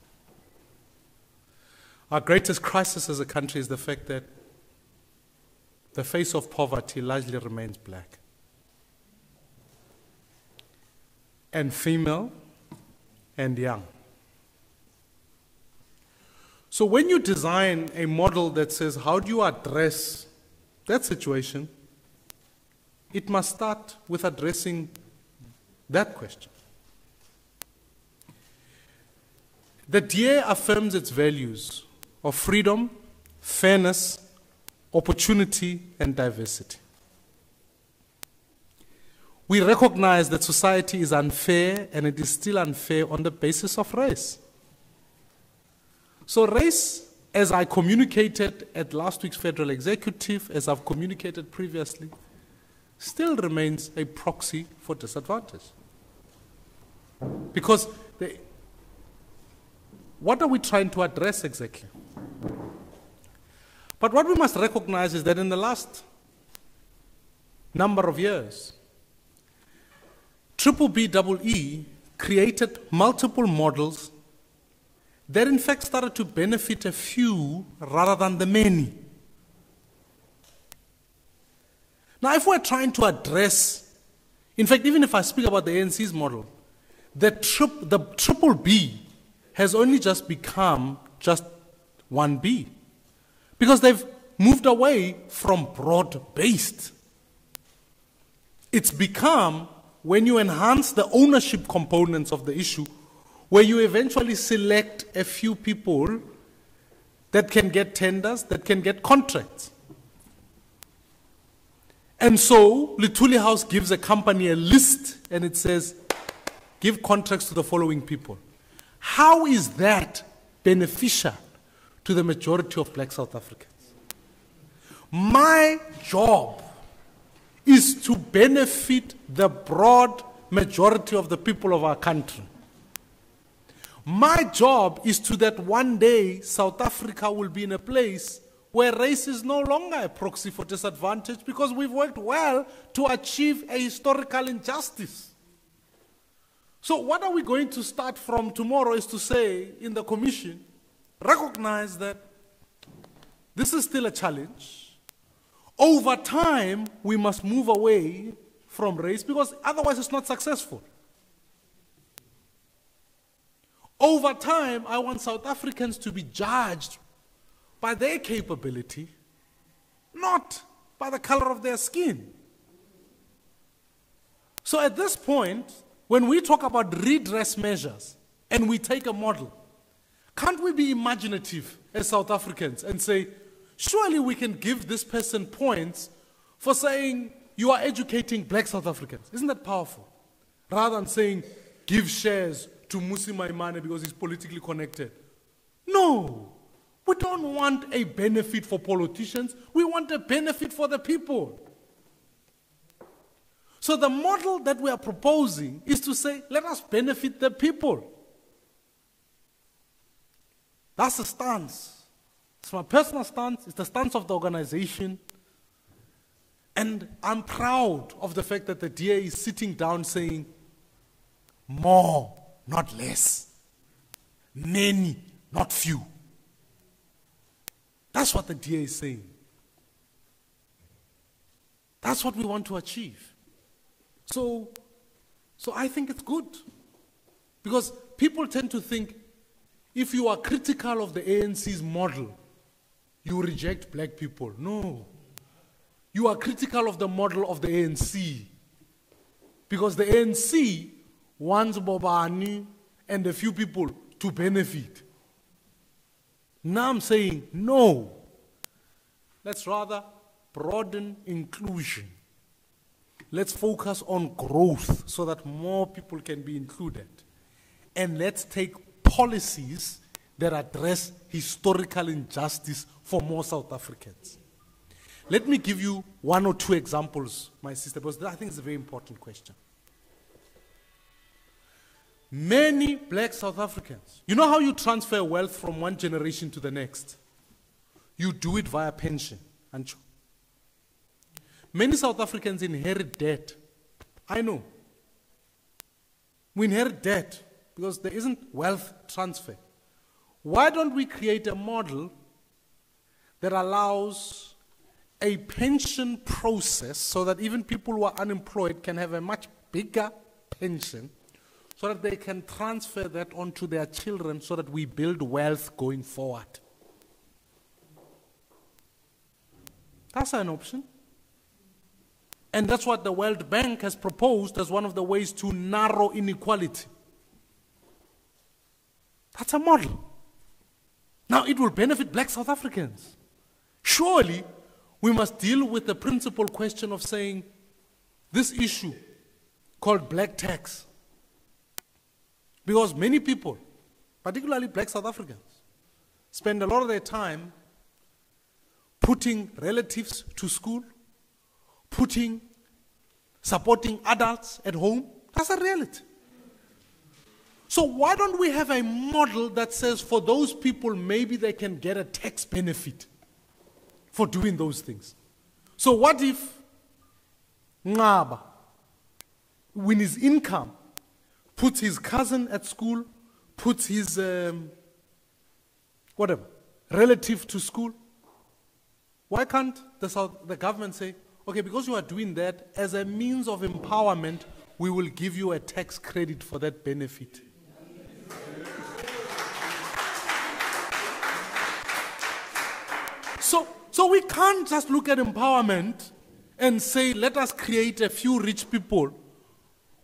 Our greatest crisis as a country is the fact that the face of poverty largely remains black and female and young. So when you design a model that says, how do you address that situation, it must start with addressing that question. The DA affirms its values of freedom, fairness, opportunity, and diversity. we recognize that society is unfair, and it is still unfair on the basis of race. So race, as I communicated at last week's Federal Executive, as I've communicated previously, still remains a proxy for disadvantage. Because what are we trying to address exactly? But what we must recognize is that in the last number of years, BBBEE created multiple models that in fact started to benefit a few rather than the many. Now, if we're trying to address, in fact, even if I speak about the ANC's model, the triple B has only just become just 1B, because they've moved away from broad-based. It's become, when you enhance the ownership components of the issue, where you eventually select a few people that can get tenders, that can get contracts. And so, Luthuli House gives a company a list and it says, give contracts to the following people. How is that beneficial to the majority of black South Africans? My job is to benefit the broad majority of the people of our country. My job is to that one day South Africa will be in a place where race is no longer a proxy for disadvantage, because we've worked well to achieve a historical injustice. So what are we going to start from tomorrow is to say in the commission, recognize that this is still a challenge. Over time, we must move away from race, because otherwise it's not successful. Over time, I want South Africans to be judged by their capability, not by the color of their skin. So at this point, when we talk about redress measures and we take a model, can't we be imaginative as South Africans and say, surely we can give this person points for saying you are educating black South Africans? Isn't that powerful? Rather than saying, give shares to Mmusi Maimane because he's politically connected. No, we don't want a benefit for politicians. We want a benefit for the people. So the model that we are proposing is to say, let us benefit the people. That's the stance. It's my personal stance. It's the stance of the organization. And I'm proud of the fact that the DA is sitting down saying, more, not less. Many, not few. That's what the DA is saying. That's what we want to achieve. So I think it's good. Because people tend to think, if you are critical of the ANC's model, you reject black people. No. You are critical of the model of the ANC. Because the ANC wants Bobani and a few people to benefit. Now I'm saying, no. Let's rather broaden inclusion. Let's focus on growth so that more people can be included. And let's take policies that address historical injustice for more South Africans. Let me give you one or two examples, my sister, because I think it's a very important question. Many black South Africans, you know how you transfer wealth from one generation to the next? You do it via pension. Many South Africans inherit debt. I know. We inherit debt because there isn't wealth transfer. Why don't we create a model that allows a pension process so that even people who are unemployed can have a much bigger pension, so that they can transfer that onto their children so that we build wealth going forward? That's an option. And that's what the World Bank has proposed as one of the ways to narrow inequality. That's a model. Now, it will benefit black South Africans. Surely, we must deal with the principal question of saying, this issue called black tax. Because many people, particularly black South Africans, spend a lot of their time putting relatives to school, supporting adults at home. That's a reality. So why don't we have a model that says for those people, maybe they can get a tax benefit for doing those things? So what if Ngaba, with his income, puts his cousin at school, puts his relative to school? Why can't the government say, okay, because you are doing that, as a means of empowerment, we will give you a tax credit for that benefit? So we can't just look at empowerment and say, let us create a few rich people,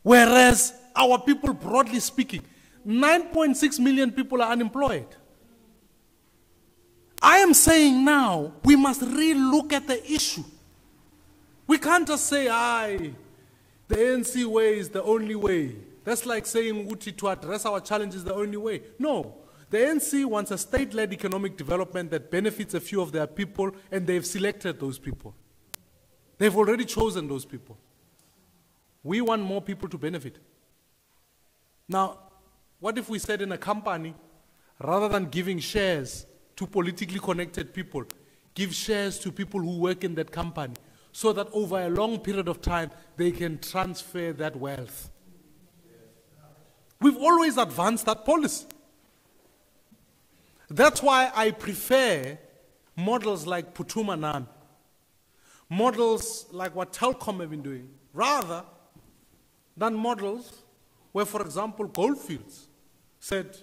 whereas our people, broadly speaking, 9.6 million people are unemployed. I am saying now, we must re-look at the issue. We can't just say, the ANC way is the only way. That's like saying, Uti, to address our challenges is the only way. No. The ANC wants a state-led economic development that benefits a few of their people, and they've selected those people. They've already chosen those people. We want more people to benefit. Now, what if we said in a company, rather than giving shares to politically connected people, give shares to people who work in that company, so that over a long period of time, they can transfer that wealth? We've always advanced that policy. That's why I prefer models like Phuthuma Nami, models like what Telkom have been doing, rather than models where, for example, Goldfields said,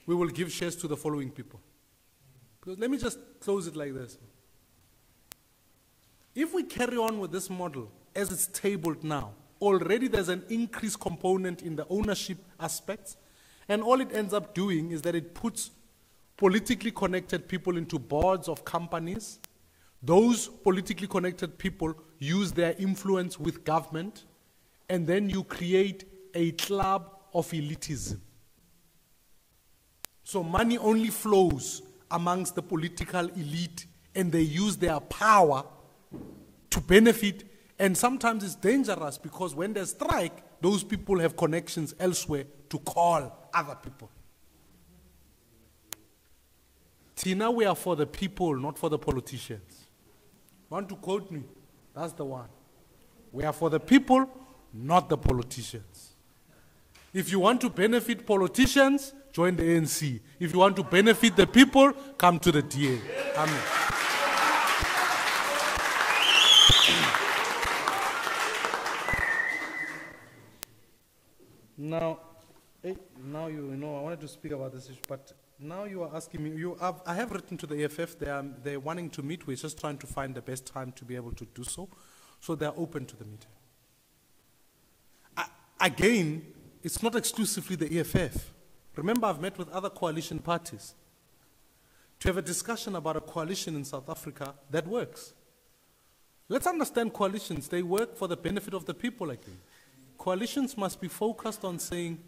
we will give shares to the following people. Because let me just close it like this. If we carry on with this model as it's tabled now, already there's an increased component in the ownership aspects, and all it ends up doing is that it puts politically connected people into boards of companies. Those politically connected people use their influence with government, and then you create a club of elitism. So money only flows amongst the political elite, and they use their power to benefit. And sometimes it's dangerous because when they strike, those people have connections elsewhere to call other people. Tina, we are for the people, not for the politicians. Want to quote me? That's the one. We are for the people, not the politicians. If you want to benefit politicians, join the ANC. If you want to benefit the people, come to the DA. Amen. Now, I wanted to speak about this issue, but now you are asking me, I have written to the EFF, they're wanting to meet, we're just trying to find the best time to be able to do so, so they're open to the meeting. Again, it's not exclusively the EFF. Remember, I've met with other coalition parties to have a discussion about a coalition in South Africa that works. Let's understand coalitions, they work for the benefit of the people, I think. Coalitions must be focused on saying,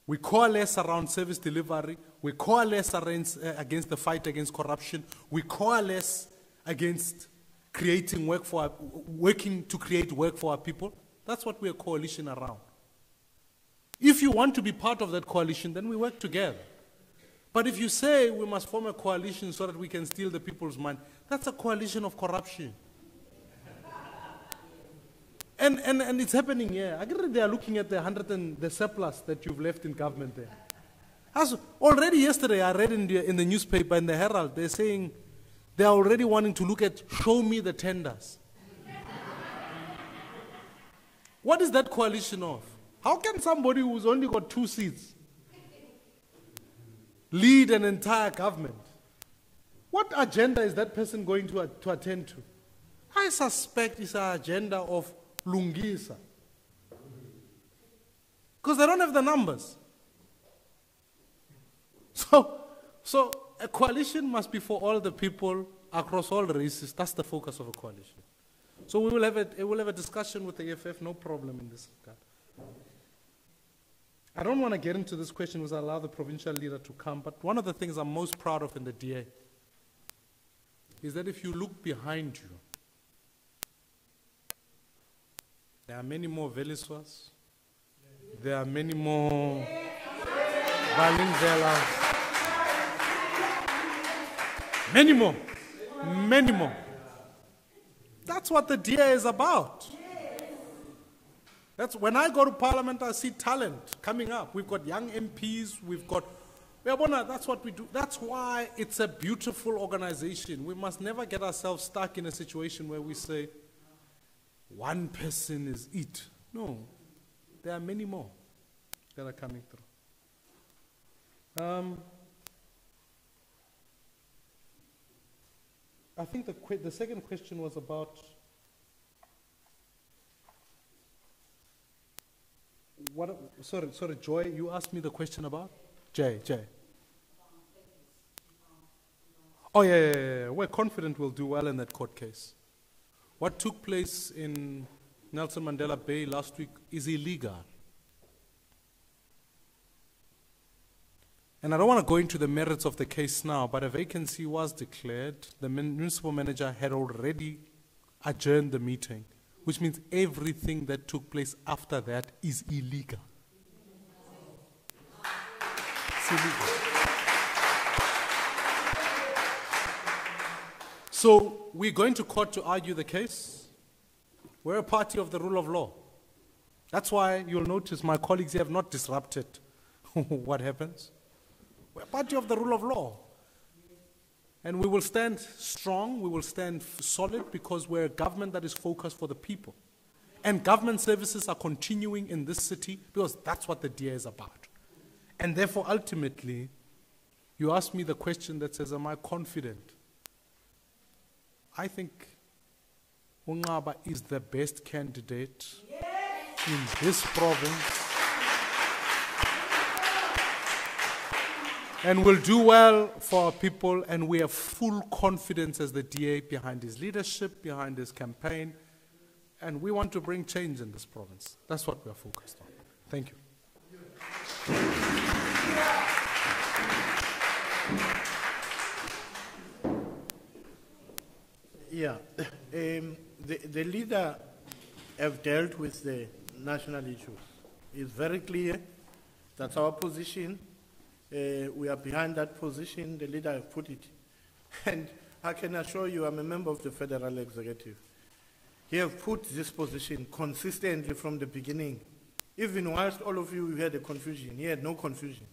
we coalesce around service delivery, we coalesce against the fight against corruption, we coalesce against working to create work for our people. That's what we're a coalition around. If you want to be part of that coalition, then we work together. But if you say we must form a coalition so that we can steal the people's money, that's a coalition of corruption. And it's happening here. I guess they are looking at the surplus that you've left in government there. Already yesterday I read in the newspaper, in the Herald, they're saying they are already wanting to look at, show me the tenders. What is that coalition of? How can somebody who's only got 2 seats lead an entire government? What agenda is that person going to attend to? I suspect it's an agenda of Lungisa. Because they don't have the numbers. So a coalition must be for all the people across all races. That's the focus of a coalition. So we will have a discussion with the EFF, no problem in this regard. I don't want to get into this question because I allow the provincial leader to come, but one of the things I'm most proud of in the DA is that if you look behind you, there are many more Veliswas, there are many more Valinzelas, many more. That's what the DA is about. That's when I go to Parliament, I see talent coming up. We've got young MPs, that's what we do. That's why it's a beautiful organization. We must never get ourselves stuck in a situation where we say, one person is it. No, there are many more that are coming through. I think the second question was about sorry, Joy, you asked me the question about? Jay. Oh, yeah. We're confident we'll do well in that court case. What took place in Nelson Mandela Bay last week is illegal. And I don't want to go into the merits of the case now, but a vacancy was declared. The municipal manager had already adjourned the meeting, which means everything that took place after that is illegal. It's illegal. So we're going to court to argue the case. We're a party of the rule of law. That's why you'll notice my colleagues here have not disrupted what happens. We're a party of the rule of law. And we will stand strong, we will stand solid because we're a government that is focused for the people. And government services are continuing in this city because that's what the DA is about. And therefore, ultimately, you ask me the question that says, am I confident? I think Ungaba is the best candidate in this province. And will do well for our people, and we have full confidence as the DA behind his leadership, behind his campaign, and we want to bring change in this province. That's what we are focused on. Thank you. Yeah, the leader have dealt with the national issues. It's very clear. That's our position. We are behind that position. The leader has put it. And I can assure you, I'm a member of the Federal Executive. He has put this position consistently from the beginning. Even whilst all of you had a confusion, he had no confusion.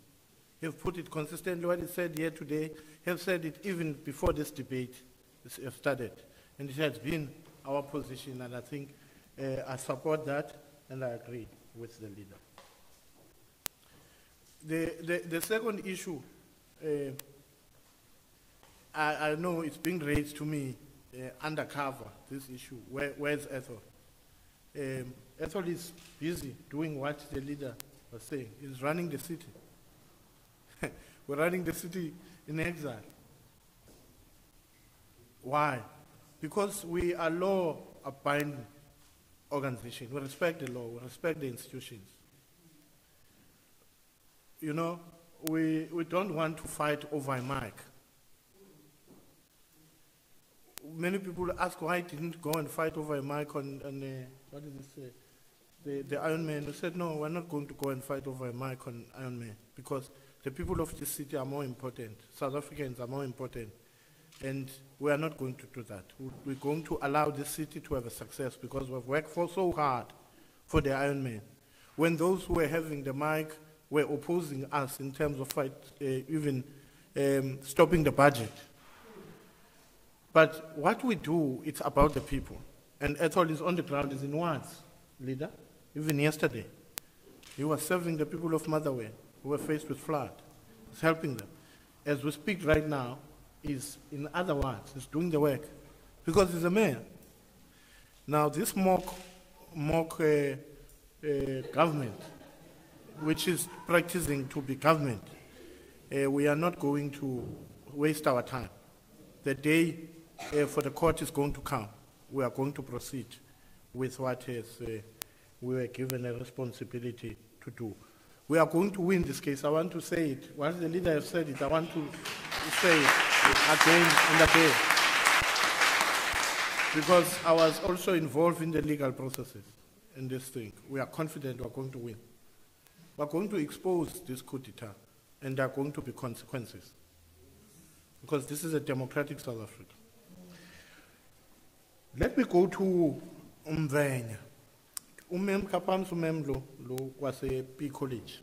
He has put it consistently. What he said here today, he has said it even before this debate started. And it has been our position, and I think I support that, and I agree with the leader. The second issue, I know it's being raised to me undercover, this issue. Where's Ethel? Ethel is busy doing what the leader was saying. He's running the city. We're running the city in exile. Why? Because we are law-abiding organization. We respect the law. We respect the institutions. You know, we don't want to fight over a mic. Many people ask why didn't go and fight over a mic on what did they say? The Iron Man. We said, no, we're not going to go and fight over a mic on Iron Man because the people of this city are more important. South Africans are more important. And we are not going to do that. We're going to allow this city to have a success because we've worked so hard for the Iron Man. When those who were having the mic were opposing us in terms of even stopping the budget. But what we do, it's about the people. And Ethel is on the ground, is in words, leader. Even yesterday, he was serving the people of Motherwell who were faced with flood. He's helping them. As we speak right now, he's, in other words, he's doing the work because he's a mayor. Now, this mock government, which is practicing to be government, we are not going to waste our time. The day for the court is going to come. we are going to proceed with what is, we were given a responsibility to do. We are going to win this case. I want to say it. Once the leader has said it, I want to say it again and again. Because I was also involved in the legal processes in this thing. We are confident we are going to win. We are going to expose this coup d'etat, and there are going to be consequences. Because this is a democratic South Africa. Let me go to Umvenya. Umem lo was a P College.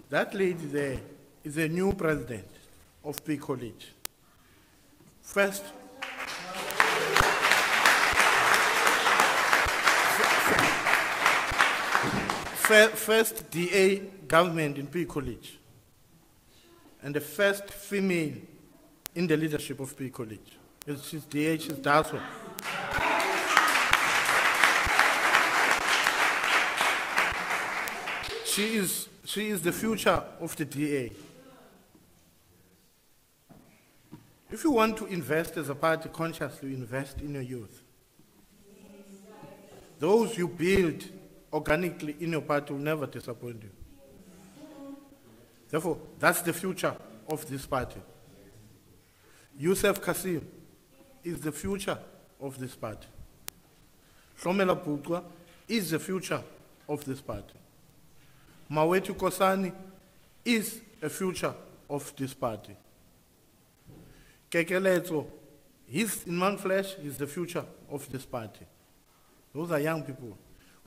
That lady there is a new president of P College. First DA government in P College, and the first female in the leadership of P College. She's DA, she's Daswa. She is the future of the DA. If you want to invest as a party, consciously invest in your youth. Those you build organically in your party will never disappoint you. Therefore, that's the future of this party. Yusuf Kasim is the future of this party. Hlomela Butwa is the future of this party. Mawetu Kosani is a future of this party. Kekeleto, he's in one flesh, is the future of this party. Those are young people.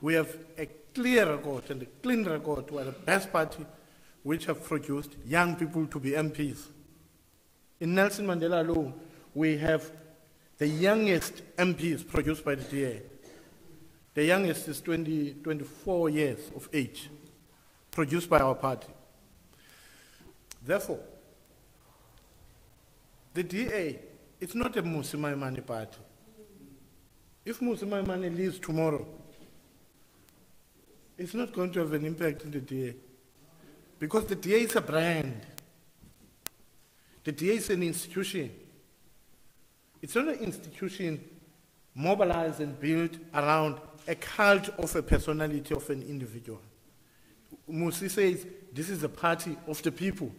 We have a clear record and a clean record. We are the best party which have produced young people to be MPs. In Nelson Mandela alone, we have the youngest MPs produced by the DA. The youngest is 24 years of age, produced by our party. Therefore, the DA is not a Mmusi Maimane party. If Mmusi Maimane leaves tomorrow, it's not going to have an impact on the DA. Because the DA is a brand. The DA is an institution. It's not an institution mobilized and built around a cult of a personality of an individual. Mmusi says, this is the party of the people.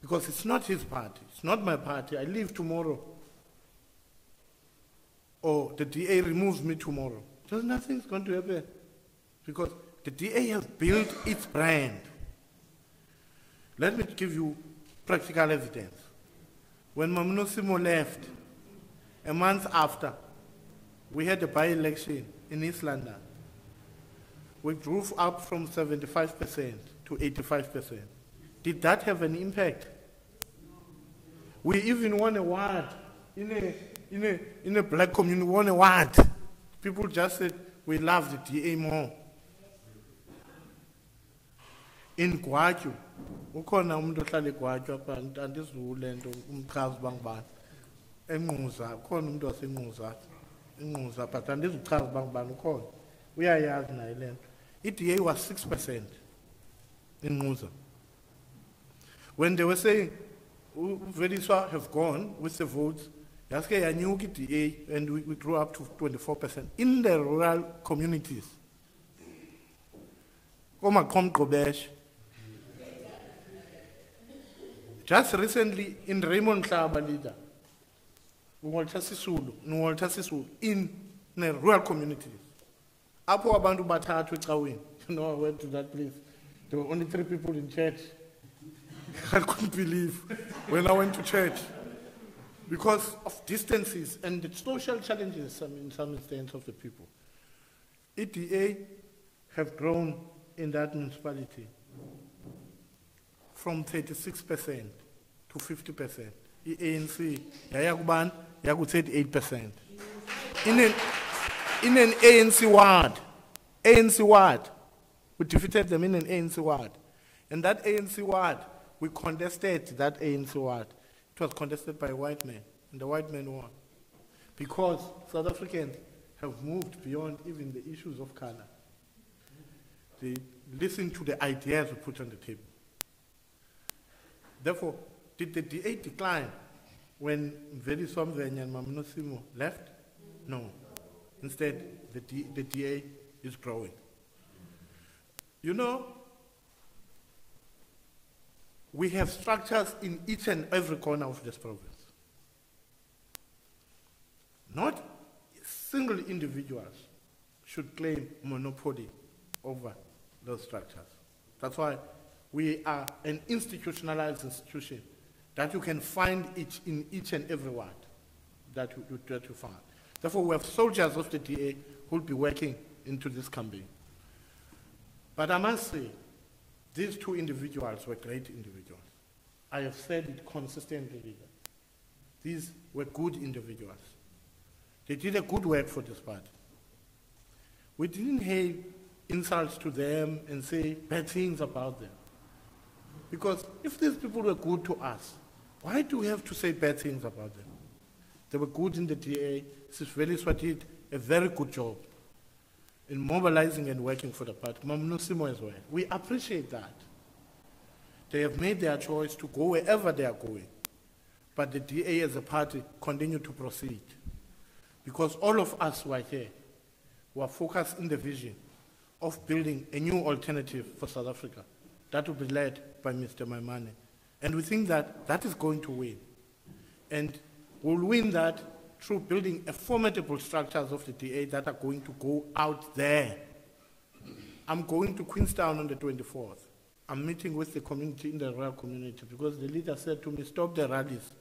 Because it's not his party, it's not my party. I leave tomorrow, or the DA removes me tomorrow. There's nothing's going to happen. Because the DA has built its brand. Let me give you practical evidence. When Mamnosimo left, a month after, we had a by-election in East London. We drove up from 75% to 85%. Did that have an impact? We even won a ward in a black community. We won a ward. People just said we love the DA more. In Gwatyu, ukhona umuntu ohlala eGwatyu apha andizule nto umchaza bangibani. Enquza, ukhona umuntu wasenquza, but andizuchaza bangibani ukhona. Uyayazi naye le nto. I-DA was 6% in Nquza. When they were saying, Veliswa have gone with the votes, Yaske Yanyuki DA, and we grew up to 24% in the rural communities. Just recently in Raymond Hlaba leader, Walter Sisulu, in the rural communities. Apo abantu bathathu ecaweni. You know, I went to that place. There were only 3 people in church. I couldn't believe when I went to church. Because of distances and the social challenges in some extent of the people. EDA have grown in that municipality from 36% to 50%. The ANC, Yayakuban, Yaku 38%. In an ANC ward, we defeated them in an ANC ward. And that ANC ward, we contested that ANC ward. It was contested by white men, and the white men won. Because South Africans have moved beyond even the issues of color. They listen to the ideas we put on the table. Therefore, did the DA decline when Mveli Somvenya and Mamnosimo left? No. Instead, the DA is growing. You know, we have structures in each and every corner of this province. Not single individuals should claim monopoly over those structures. That's why we are an institutionalized institution that you can find in each and every ward that you find. Therefore, we have soldiers of the DA who will be working into this campaign. But I must say, these two individuals were great individuals. I have said it consistently. These were good individuals. They did a good work for this party. We didn't have insults to them and say bad things about them. Because if these people were good to us, why do we have to say bad things about them? They were good in the DA. Sisveli did a very good job in mobilizing and working for the party. Mamnosimo as well. We appreciate that. They have made their choice to go wherever they are going. But the DA as a party continue to proceed. Because all of us who are here, who are focused in the vision of building a new alternative for South Africa, that will be led by Mr. Maimane. And we think that that is going to win. And we'll win that through building a formidable structures of the DA that are going to go out there. I'm going to Queenstown on the 24th. I'm meeting with the community in the rural community because the leader said to me, stop the rallies,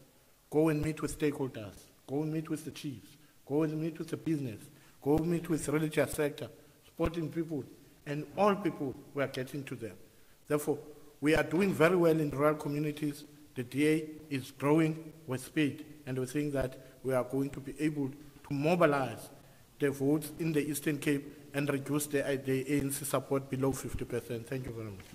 go and meet with stakeholders, go and meet with the chiefs, go and meet with the business, go and meet with the religious sector, sporting people, and all people we are getting to them. Therefore, we are doing very well in rural communities. The DA is growing with speed, and we think that we are going to be able to mobilize the votes in the Eastern Cape and reduce the ANC support below 50%. Thank you very much.